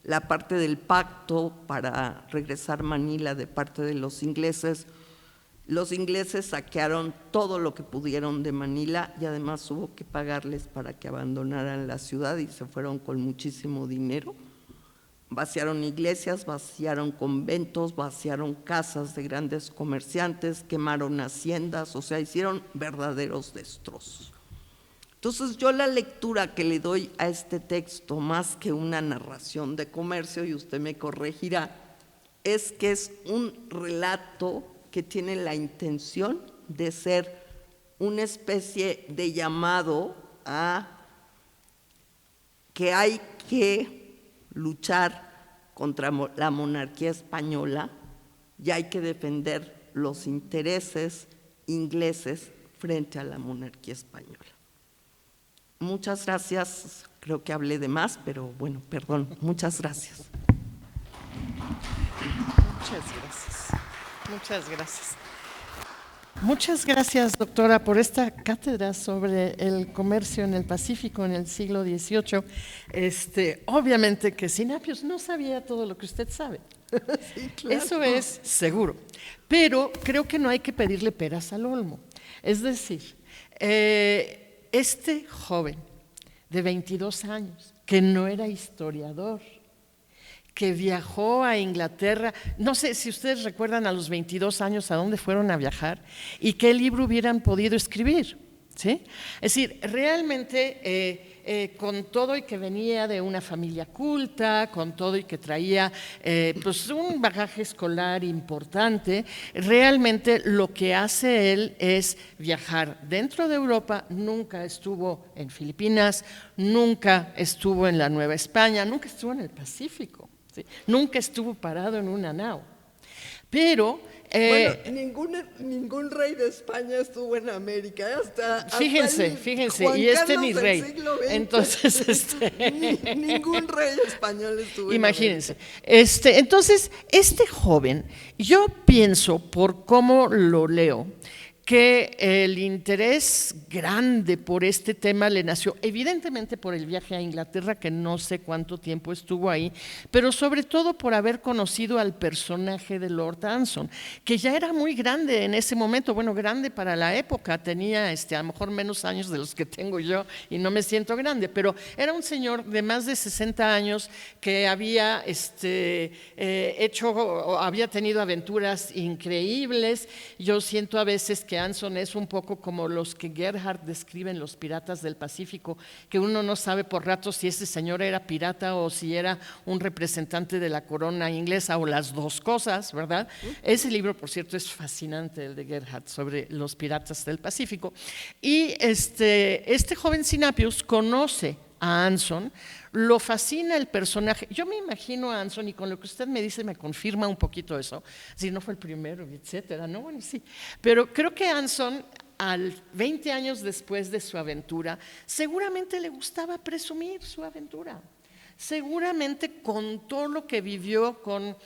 la parte del pacto para regresar Manila de parte de los ingleses. Los ingleses saquearon todo lo que pudieron de Manila, y además hubo que pagarles para que abandonaran la ciudad, y se fueron con muchísimo dinero. Vaciaron iglesias, vaciaron conventos, vaciaron casas de grandes comerciantes, quemaron haciendas, o sea, hicieron verdaderos destrozos. Entonces, yo la lectura que le doy a este texto, más que una narración de comercio, y usted me corregirá, es que es un relato que tiene la intención de ser una especie de llamado a que hay que luchar contra la monarquía española, y hay que defender los intereses ingleses frente a la monarquía española. Muchas gracias, creo que hablé de más, pero bueno, perdón, muchas gracias. Muchas gracias. Muchas gracias. Muchas gracias, doctora, por esta cátedra sobre el comercio en el Pacífico en el siglo XVIII. Obviamente que Sinapius no sabía todo lo que usted sabe. Sí, claro. Eso es seguro. Pero creo que no hay que pedirle peras al olmo. Es decir, este joven de 22 años, que no era historiador, que viajó a Inglaterra, no sé si ustedes recuerdan a los 22 años a dónde fueron a viajar y qué libro hubieran podido escribir, ¿sí? Es decir, realmente con todo y que venía de una familia culta, con todo y que traía pues un bagaje escolar importante, realmente lo que hace él es viajar dentro de Europa. Nunca estuvo en Filipinas, nunca estuvo en la Nueva España, nunca estuvo en el Pacífico. ¿Sí? Nunca estuvo parado en una nao. Pero bueno, ningún rey de España estuvo en América, fíjense, Juan y Carlos ni del rey. siglo XX, Entonces, ningún rey español estuvo imagínense. en América. Entonces, este joven, yo pienso, por cómo lo leo, que el interés grande por este tema le nació evidentemente por el viaje a Inglaterra, que no sé cuánto tiempo estuvo ahí, pero sobre todo por haber conocido al personaje de Lord Anson, que ya era muy grande en ese momento, bueno, grande para la época, tenía a lo mejor menos años de los que tengo yo y no me siento grande, pero era un señor de más de 60 años que había había tenido aventuras increíbles. Yo siento a veces que Anson es un poco como los que Gerhardt describe en Los Piratas del Pacífico, que uno no sabe por ratos si ese señor era pirata o si era un representante de la corona inglesa o las dos cosas, ¿verdad? Ese libro, por cierto, es fascinante, el de Gerhardt, sobre los piratas del Pacífico. Y este joven Sinapius conoce a Anson, lo fascina el personaje. Yo me imagino a Anson, y con lo que usted me dice me confirma un poquito eso, si no fue el primero, etcétera, ¿no? Bueno, sí. Pero creo que Anson, 20 años después de su aventura, seguramente le gustaba presumir su aventura. Seguramente contó lo que vivió con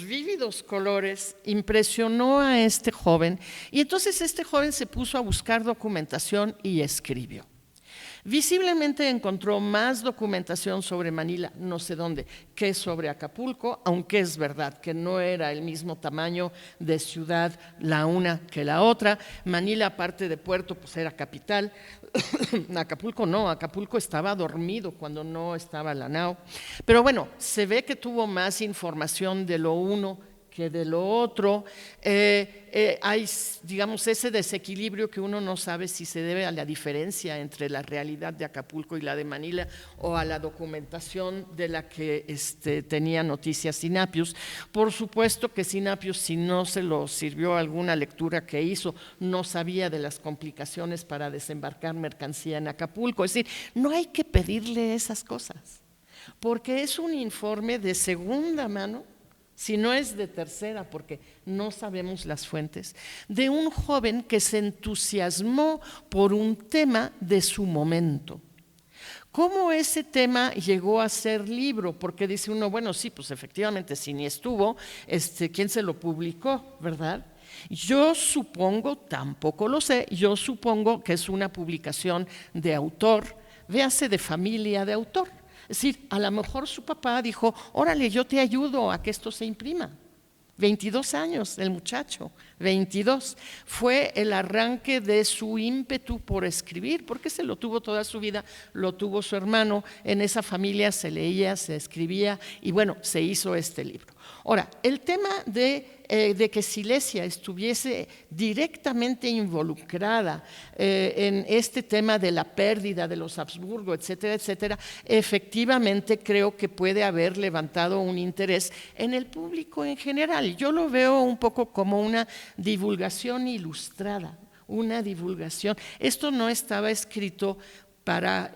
vívidos colores, impresionó a este joven, y entonces este joven se puso a buscar documentación y escribió. Visiblemente encontró más documentación sobre Manila, no sé dónde, que sobre Acapulco, aunque es verdad que no era el mismo tamaño de ciudad la una que la otra. Manila, aparte de puerto, pues era capital. Acapulco no, Acapulco estaba dormido cuando no estaba la nao. Pero bueno, se ve que tuvo más información de lo uno que de lo otro. Hay, digamos, ese desequilibrio que uno no sabe si se debe a la diferencia entre la realidad de Acapulco y la de Manila o a la documentación de la que tenía noticias Sinapius. Por supuesto que Sinapius, si no se lo sirvió alguna lectura que hizo, no sabía de las complicaciones para desembarcar mercancía en Acapulco. Es decir, no hay que pedirle esas cosas, porque es un informe de segunda mano, si no es de tercera, porque no sabemos las fuentes, de un joven que se entusiasmó por un tema de su momento. ¿Cómo ese tema llegó a ser libro? Porque dice uno, bueno, sí, pues efectivamente, si ni estuvo, ¿quién se lo publicó, verdad? Yo supongo, tampoco lo sé, yo supongo que es una publicación de autor, véase de familia de autor. Es decir, a lo mejor su papá dijo, órale, yo te ayudo a que esto se imprima. 22 años el muchacho, 22. Fue el arranque de su ímpetu por escribir, porque se lo tuvo toda su vida, lo tuvo su hermano, en esa familia se leía, se escribía y bueno, se hizo este libro. Ahora, el tema de que Silesia estuviese directamente involucrada en este tema de la pérdida de los Habsburgo, etcétera, etcétera, efectivamente creo que puede haber levantado un interés en el público en general. Yo lo veo un poco como una divulgación ilustrada, una divulgación. Esto no estaba escrito para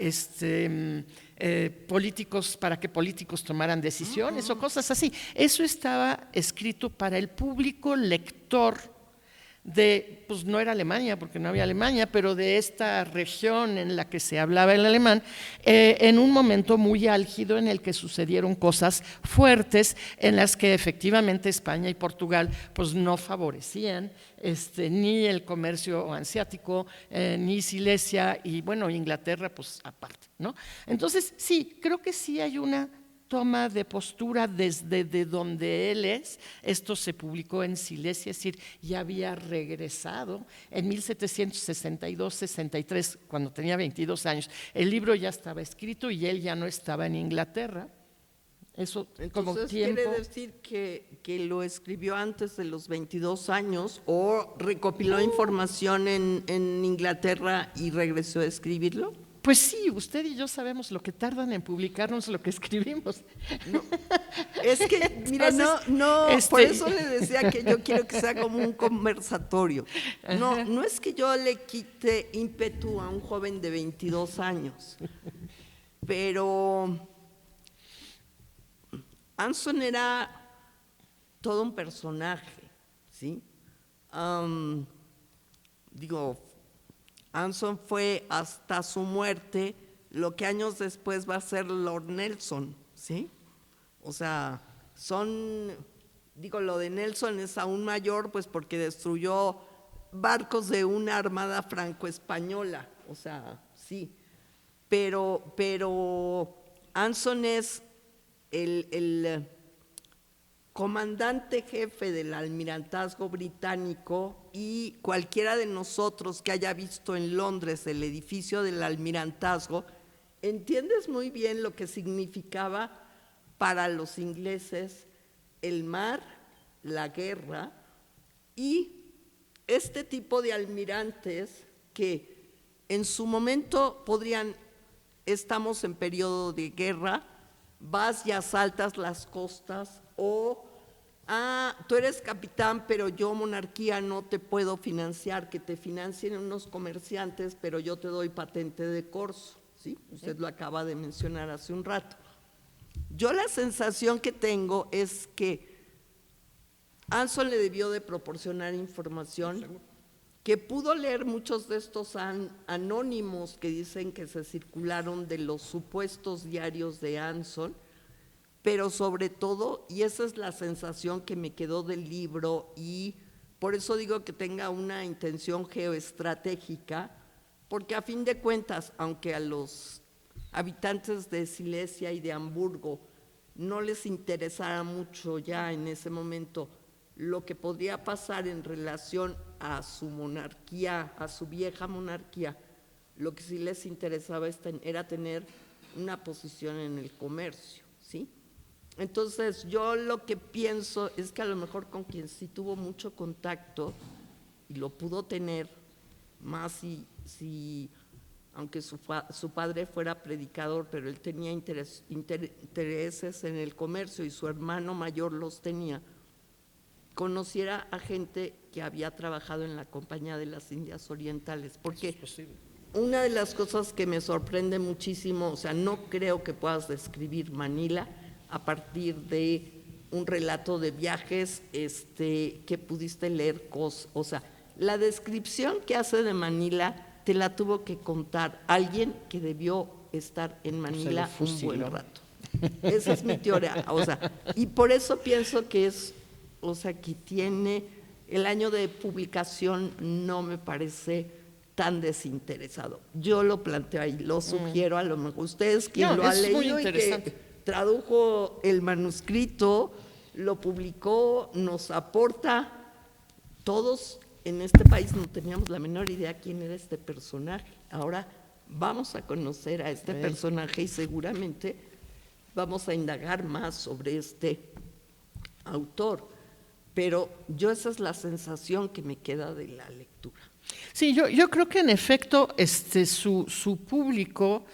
políticos, para que políticos tomaran decisiones o cosas así. Eso estaba escrito para el público lector de, pues no era Alemania, porque no había Alemania, pero de esta región en la que se hablaba el alemán, en un momento muy álgido en el que sucedieron cosas fuertes, en las que efectivamente España y Portugal pues no favorecían ni el comercio asiático, ni Silesia, y bueno, Inglaterra pues aparte, ¿no? Entonces sí, creo que sí hay una toma de postura desde de donde él es. Esto se publicó en Silesia, es decir, ya había regresado en 1762-63, cuando tenía 22 años. El libro ya estaba escrito y él ya no estaba en Inglaterra. Eso como Entonces, tiempo. ¿quiere decir que lo escribió antes de los 22 años o recopiló información en Inglaterra y regresó a escribirlo? Pues sí, usted y yo sabemos lo que tardan en publicarnos lo que escribimos. No, es que, mira, entonces, por eso le decía que yo quiero que sea como un conversatorio. No es que yo le quite ímpetu a un joven de 22 años, pero Anson era todo un personaje, ¿sí? Anson fue hasta su muerte lo que años después va a ser Lord Nelson, ¿sí? O sea, lo de Nelson es aún mayor, pues porque destruyó barcos de una armada franco-española, o sea, sí. Pero Anson es el comandante jefe del almirantazgo británico, y cualquiera de nosotros que haya visto en Londres el edificio del almirantazgo, entiendes muy bien lo que significaba para los ingleses el mar, la guerra, y este tipo de almirantes que en su momento estamos en periodo de guerra, vas y asaltas las costas, o tú eres capitán, pero yo, monarquía, no te puedo financiar, que te financien unos comerciantes, pero yo te doy patente de corso, ¿sí? Usted lo acaba de mencionar hace un rato. Yo la sensación que tengo es que Anson le debió de proporcionar información, que pudo leer muchos de estos anónimos que dicen que se circularon de los supuestos diarios de Anson, pero sobre todo, y esa es la sensación que me quedó del libro, y por eso digo que tenga una intención geoestratégica, porque a fin de cuentas, aunque a los habitantes de Silesia y de Hamburgo no les interesara mucho ya en ese momento lo que podría pasar en relación a su monarquía, a su vieja monarquía, lo que sí les interesaba era tener una posición en el comercio, ¿sí? Entonces yo lo que pienso es que a lo mejor con quien sí tuvo mucho contacto y lo pudo tener más si aunque su padre fuera predicador, pero él tenía intereses en el comercio y su hermano mayor los tenía, conociera a gente que había trabajado en la Compañía de las Indias Orientales, porque una de las cosas que me sorprende muchísimo, o sea, no creo que puedas describir Manila a partir de un relato de viajes que pudiste leer, o sea, la descripción que hace de Manila te la tuvo que contar alguien que debió estar en Manila un buen rato. Esa es mi teoría, o sea, y por eso pienso que es, o sea, que tiene, el año de publicación no me parece tan desinteresado. Yo lo planteo ahí, lo sugiero, a lo mejor ustedes quien lo ha leído y que tradujo el manuscrito, lo publicó, nos aporta. Todos en este país no teníamos la menor idea quién era este personaje. Ahora vamos a conocer a este personaje y seguramente vamos a indagar más sobre este autor. Pero esa es la sensación que me queda de la lectura. Sí, yo creo que en efecto su público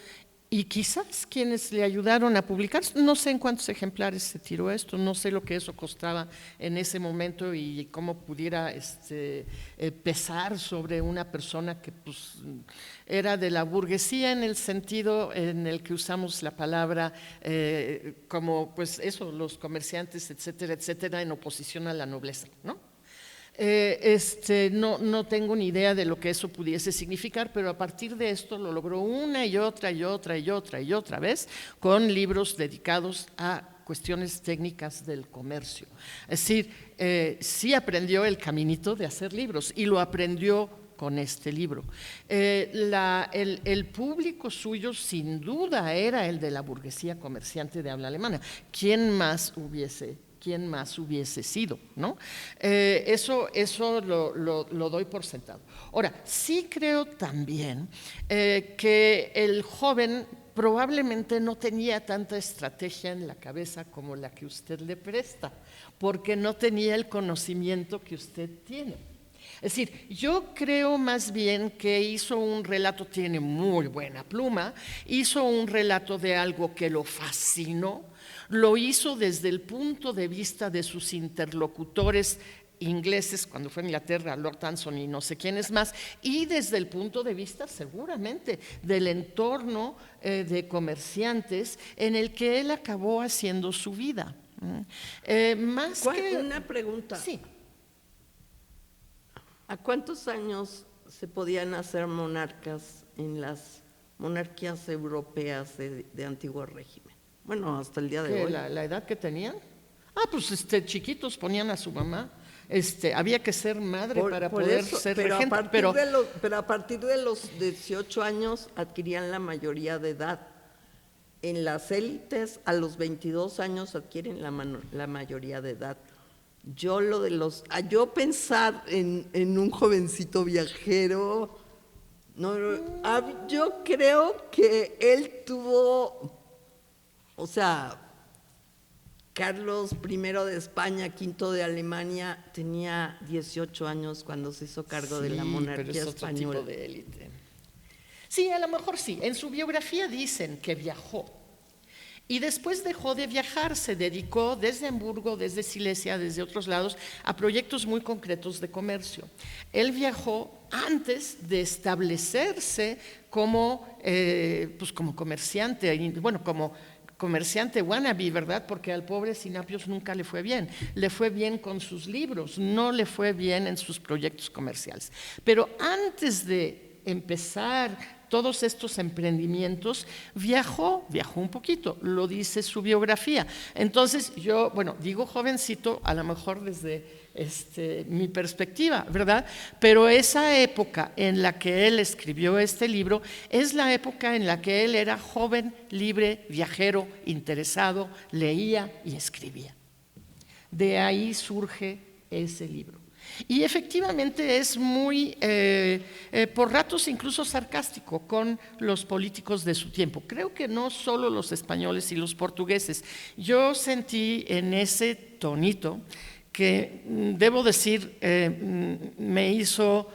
y quizás quienes le ayudaron a publicar, no sé en cuántos ejemplares se tiró esto, no sé lo que eso costaba en ese momento y cómo pudiera pesar sobre una persona que pues, era de la burguesía en el sentido en el que usamos la palabra como pues eso, los comerciantes, etcétera, etcétera, en oposición a la nobleza, ¿no? No tengo ni idea de lo que eso pudiese significar, pero a partir de esto lo logró una y otra y otra y otra y otra vez con libros dedicados a cuestiones técnicas del comercio. Es decir, sí aprendió el caminito de hacer libros y lo aprendió con este libro. El público suyo sin duda era el de la burguesía comerciante de habla alemana. ¿Quién más hubiese sido, ¿no? Eso lo doy por sentado. Ahora, sí creo también que el joven probablemente no tenía tanta estrategia en la cabeza como la que usted le presta, porque no tenía el conocimiento que usted tiene. Es decir, yo creo más bien que hizo un relato, tiene muy buena pluma, hizo un relato de algo que lo fascinó, lo hizo desde el punto de vista de sus interlocutores ingleses, cuando fue a Inglaterra, Lord Anson y no sé quiénes más, y desde el punto de vista seguramente del entorno de comerciantes en el que él acabó haciendo su vida. Una pregunta. Sí. ¿A cuántos años se podían hacer monarcas en las monarquías europeas de antiguo régimen? Bueno, hasta el día de hoy. ¿La edad que tenían? Pues chiquitos ponían a su mamá. Había que ser madre para poder ser regente. Pero a partir de los 18 años adquirían la mayoría de edad. En las élites, a los 22 años adquieren la mayoría de edad. Yo pensar en un jovencito viajero, yo creo que él tuvo, o sea, Carlos I de España, V de Alemania, tenía 18 años cuando se hizo cargo de la monarquía pero es otro española. Tipo de élite. Sí, a lo mejor sí. En su biografía dicen que viajó. Y después dejó de viajar, se dedicó desde Hamburgo, desde Silesia, desde otros lados, a proyectos muy concretos de comercio. Él viajó antes de establecerse como comerciante, bueno, como comerciante wannabe, ¿verdad? Porque al pobre Sinapios nunca le fue bien. Le fue bien con sus libros, no le fue bien en sus proyectos comerciales. Pero antes de empezar todos estos emprendimientos, viajó un poquito, lo dice su biografía. Entonces yo, bueno, digo jovencito, a lo mejor desde mi perspectiva, ¿verdad? Pero esa época en la que él escribió este libro es la época en la que él era joven, libre, viajero, interesado, leía y escribía. De ahí surge ese libro. Y efectivamente es muy, por ratos incluso sarcástico con los políticos de su tiempo. Creo que no solo los españoles y los portugueses. Yo sentí en ese tonito que, debo decir, me hizo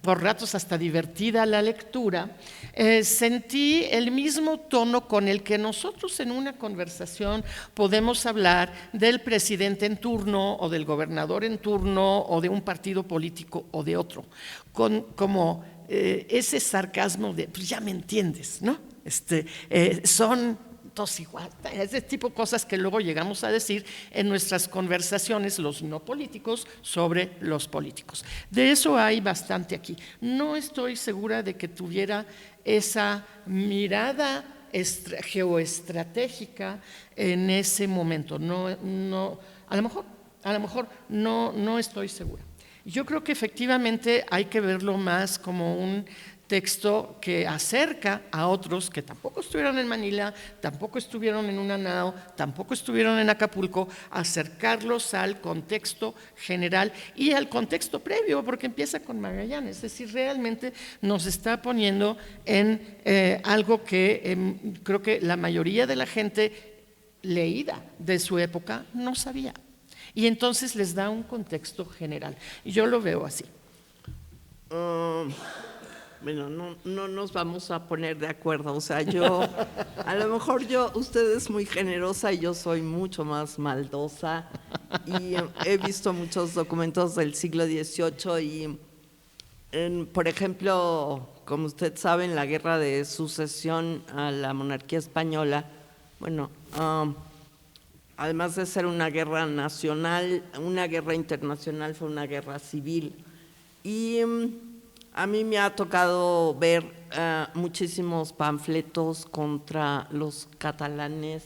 por ratos hasta divertida la lectura, sentí el mismo tono con el que nosotros en una conversación podemos hablar del presidente en turno o del gobernador en turno o de un partido político o de otro, como ese sarcasmo de, pues ya me entiendes, ¿no? Son todos igual, ese tipo de cosas que luego llegamos a decir en nuestras conversaciones los no políticos sobre los políticos. De eso hay bastante aquí. No estoy segura de que tuviera esa mirada geoestratégica en ese momento. A lo mejor no estoy segura. Yo creo que efectivamente hay que verlo más como un texto que acerca a otros que tampoco estuvieron en Manila, tampoco estuvieron en una nao, tampoco estuvieron en Acapulco, acercarlos al contexto general y al contexto previo, porque empieza con Magallanes. Es decir, realmente nos está poniendo en algo que creo que la mayoría de la gente leída de su época no sabía. Y entonces les da un contexto general. Y yo lo veo así. Bueno, no nos vamos a poner de acuerdo. O sea, a lo mejor usted es muy generosa y yo soy mucho más maldosa. Y he visto muchos documentos del siglo XVIII y, por ejemplo, como usted sabe, en la guerra de sucesión a la monarquía española, bueno, además de ser una guerra nacional, una guerra internacional, fue una guerra civil. Y a mí me ha tocado ver muchísimos panfletos contra los catalanes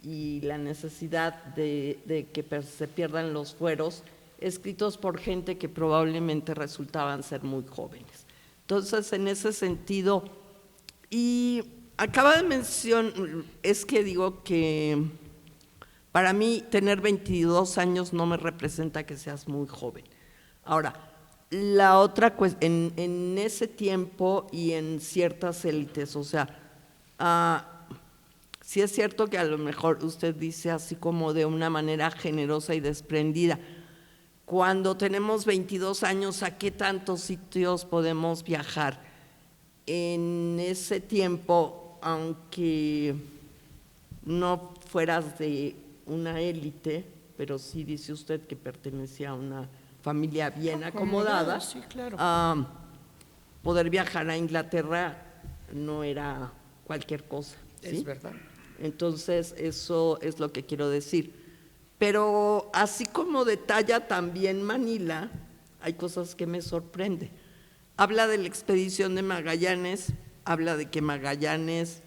y la necesidad de que se pierdan los fueros, escritos por gente que probablemente resultaban ser muy jóvenes. Entonces, en ese sentido, y acaba de mencionar, es que digo que para mí tener 22 años no me representa que seas muy joven. Ahora, la otra, en ese tiempo y en ciertas élites, o sea, sí es cierto que a lo mejor usted dice así como de una manera generosa y desprendida, cuando tenemos 22 años, ¿a qué tantos sitios podemos viajar? En ese tiempo, aunque no fueras de una élite, pero sí dice usted que pertenecía a una familia bien acomodada, sí, claro. Poder viajar a Inglaterra no era cualquier cosa, ¿sí? Es verdad. Entonces, eso es lo que quiero decir. Pero así como detalla también Manila, hay cosas que me sorprenden. Habla de la expedición de Magallanes, habla de que Magallanes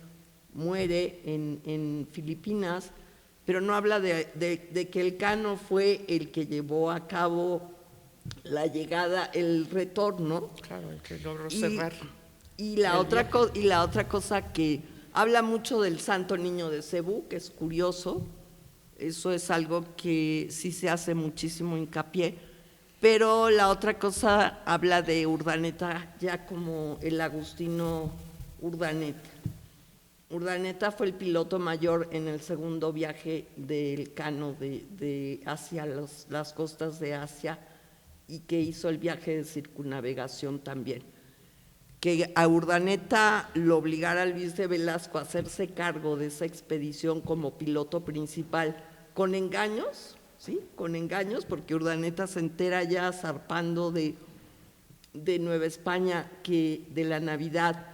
muere en Filipinas, pero no habla de que Elcano fue el que llevó a cabo la llegada, el retorno. Claro, el que logró cerrar. Y la otra cosa que habla mucho del Santo Niño de Cebú, que es curioso, eso es algo que sí se hace muchísimo hincapié, pero la otra cosa habla de Urdaneta ya como el Agustino Urdaneta. Urdaneta fue el piloto mayor en el segundo viaje del Elcano hacia las costas de Asia y que hizo el viaje de circunnavegación también. Que a Urdaneta lo obligara Luis de Velasco a hacerse cargo de esa expedición como piloto principal con engaños, ¿sí? Con engaños, porque Urdaneta se entera ya zarpando de Nueva España de la Navidad,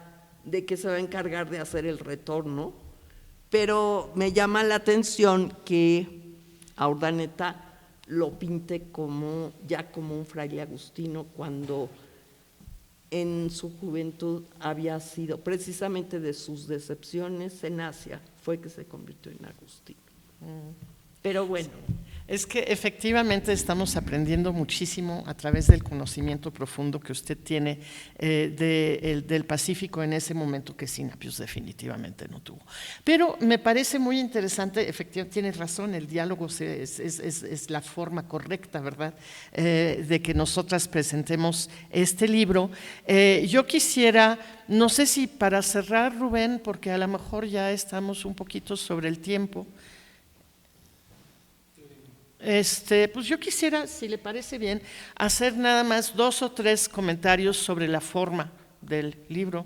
de que se va a encargar de hacer el retorno, pero me llama la atención que a Urdaneta lo pinte ya como un fraile agustino, cuando en su juventud había sido, precisamente de sus decepciones en Asia, fue que se convirtió en Agustín. Pero bueno. Es que efectivamente estamos aprendiendo muchísimo a través del conocimiento profundo que usted tiene del Pacífico en ese momento que Sinapius definitivamente no tuvo. Pero me parece muy interesante, efectivamente tiene razón, el diálogo es la forma correcta, ¿verdad?, de que nosotras presentemos este libro. Yo quisiera, no sé si para cerrar, Rubén, porque a lo mejor ya estamos un poquito sobre el tiempo. Pues yo quisiera, si le parece bien, hacer nada más 2 o 3 comentarios sobre la forma del libro,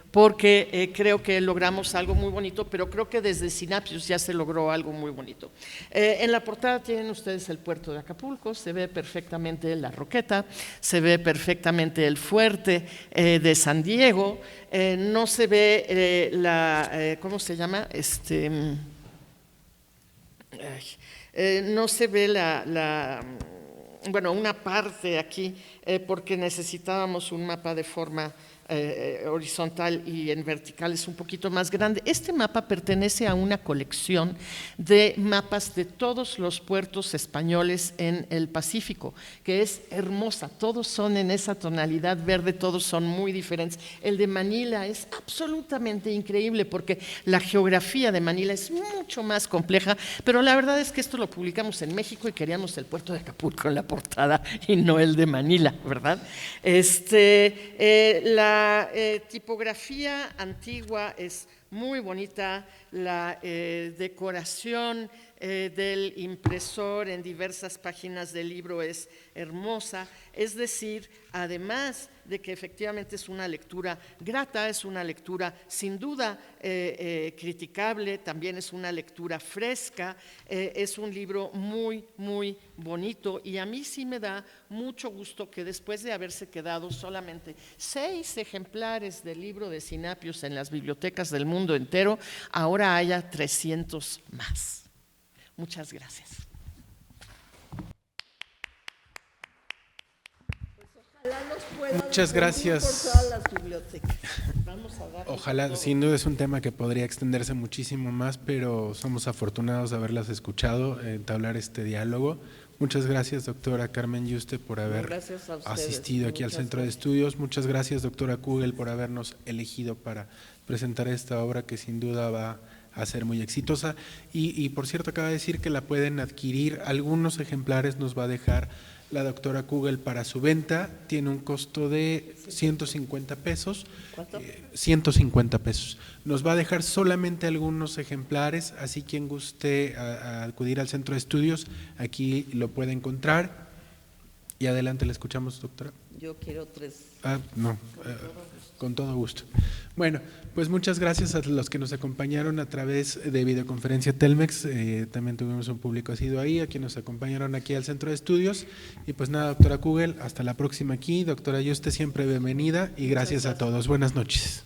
porque creo que logramos algo muy bonito, pero creo que desde Sinapius ya se logró algo muy bonito. En la portada tienen ustedes el puerto de Acapulco, se ve perfectamente la Roqueta, se ve perfectamente el fuerte de San Diego, no se ve ¿cómo se llama?, no se ve bueno, una parte aquí, porque necesitábamos un mapa de forma horizontal y en vertical es un poquito más grande. Este mapa pertenece a una colección de mapas de todos los puertos españoles en el Pacífico, que es hermosa, todos son en esa tonalidad verde, todos son muy diferentes. El de Manila es absolutamente increíble porque la geografía de Manila es mucho más compleja, pero la verdad es que esto lo publicamos en México y queríamos el puerto de Acapulco en la portada y no el de Manila, ¿verdad? La tipografía antigua es muy bonita, la decoración del impresor en diversas páginas del libro es hermosa, es decir, además de que efectivamente es una lectura grata, es una lectura sin duda criticable, también es una lectura fresca, es un libro muy, muy bonito y a mí sí me da mucho gusto que después de haberse quedado solamente 6 ejemplares del libro de Sinapius en las bibliotecas del mundo entero, ahora haya 300 más. Muchas gracias. Muchas gracias. Por todas las bibliotecas. Ojalá, sin duda es un tema que podría extenderse muchísimo más, pero somos afortunados de haberlas escuchado, entablar este diálogo. Muchas gracias, doctora Carmen Yuste, por haber asistido aquí al Centro de Estudios. Muchas gracias, doctora Kugel, por habernos elegido para presentar esta obra que sin duda va a ser muy exitosa. Y por cierto, acaba de decir que la pueden adquirir, algunos ejemplares nos va a dejar la doctora Kugel para su venta, tiene un costo de 150 pesos. ¿Cuánto? 150 pesos. Nos va a dejar solamente algunos ejemplares, así quien guste a acudir al Centro de Estudios, aquí lo puede encontrar. Y adelante, le escuchamos, doctora. Yo quiero 3. No, con todo gusto. Bueno, pues muchas gracias a los que nos acompañaron a través de videoconferencia Telmex, también tuvimos un público asiduo ahí, a quienes nos acompañaron aquí al Centro de Estudios, y pues nada, doctora Kugel, hasta la próxima aquí, doctora Yuste, siempre bienvenida, y gracias a todos, buenas noches.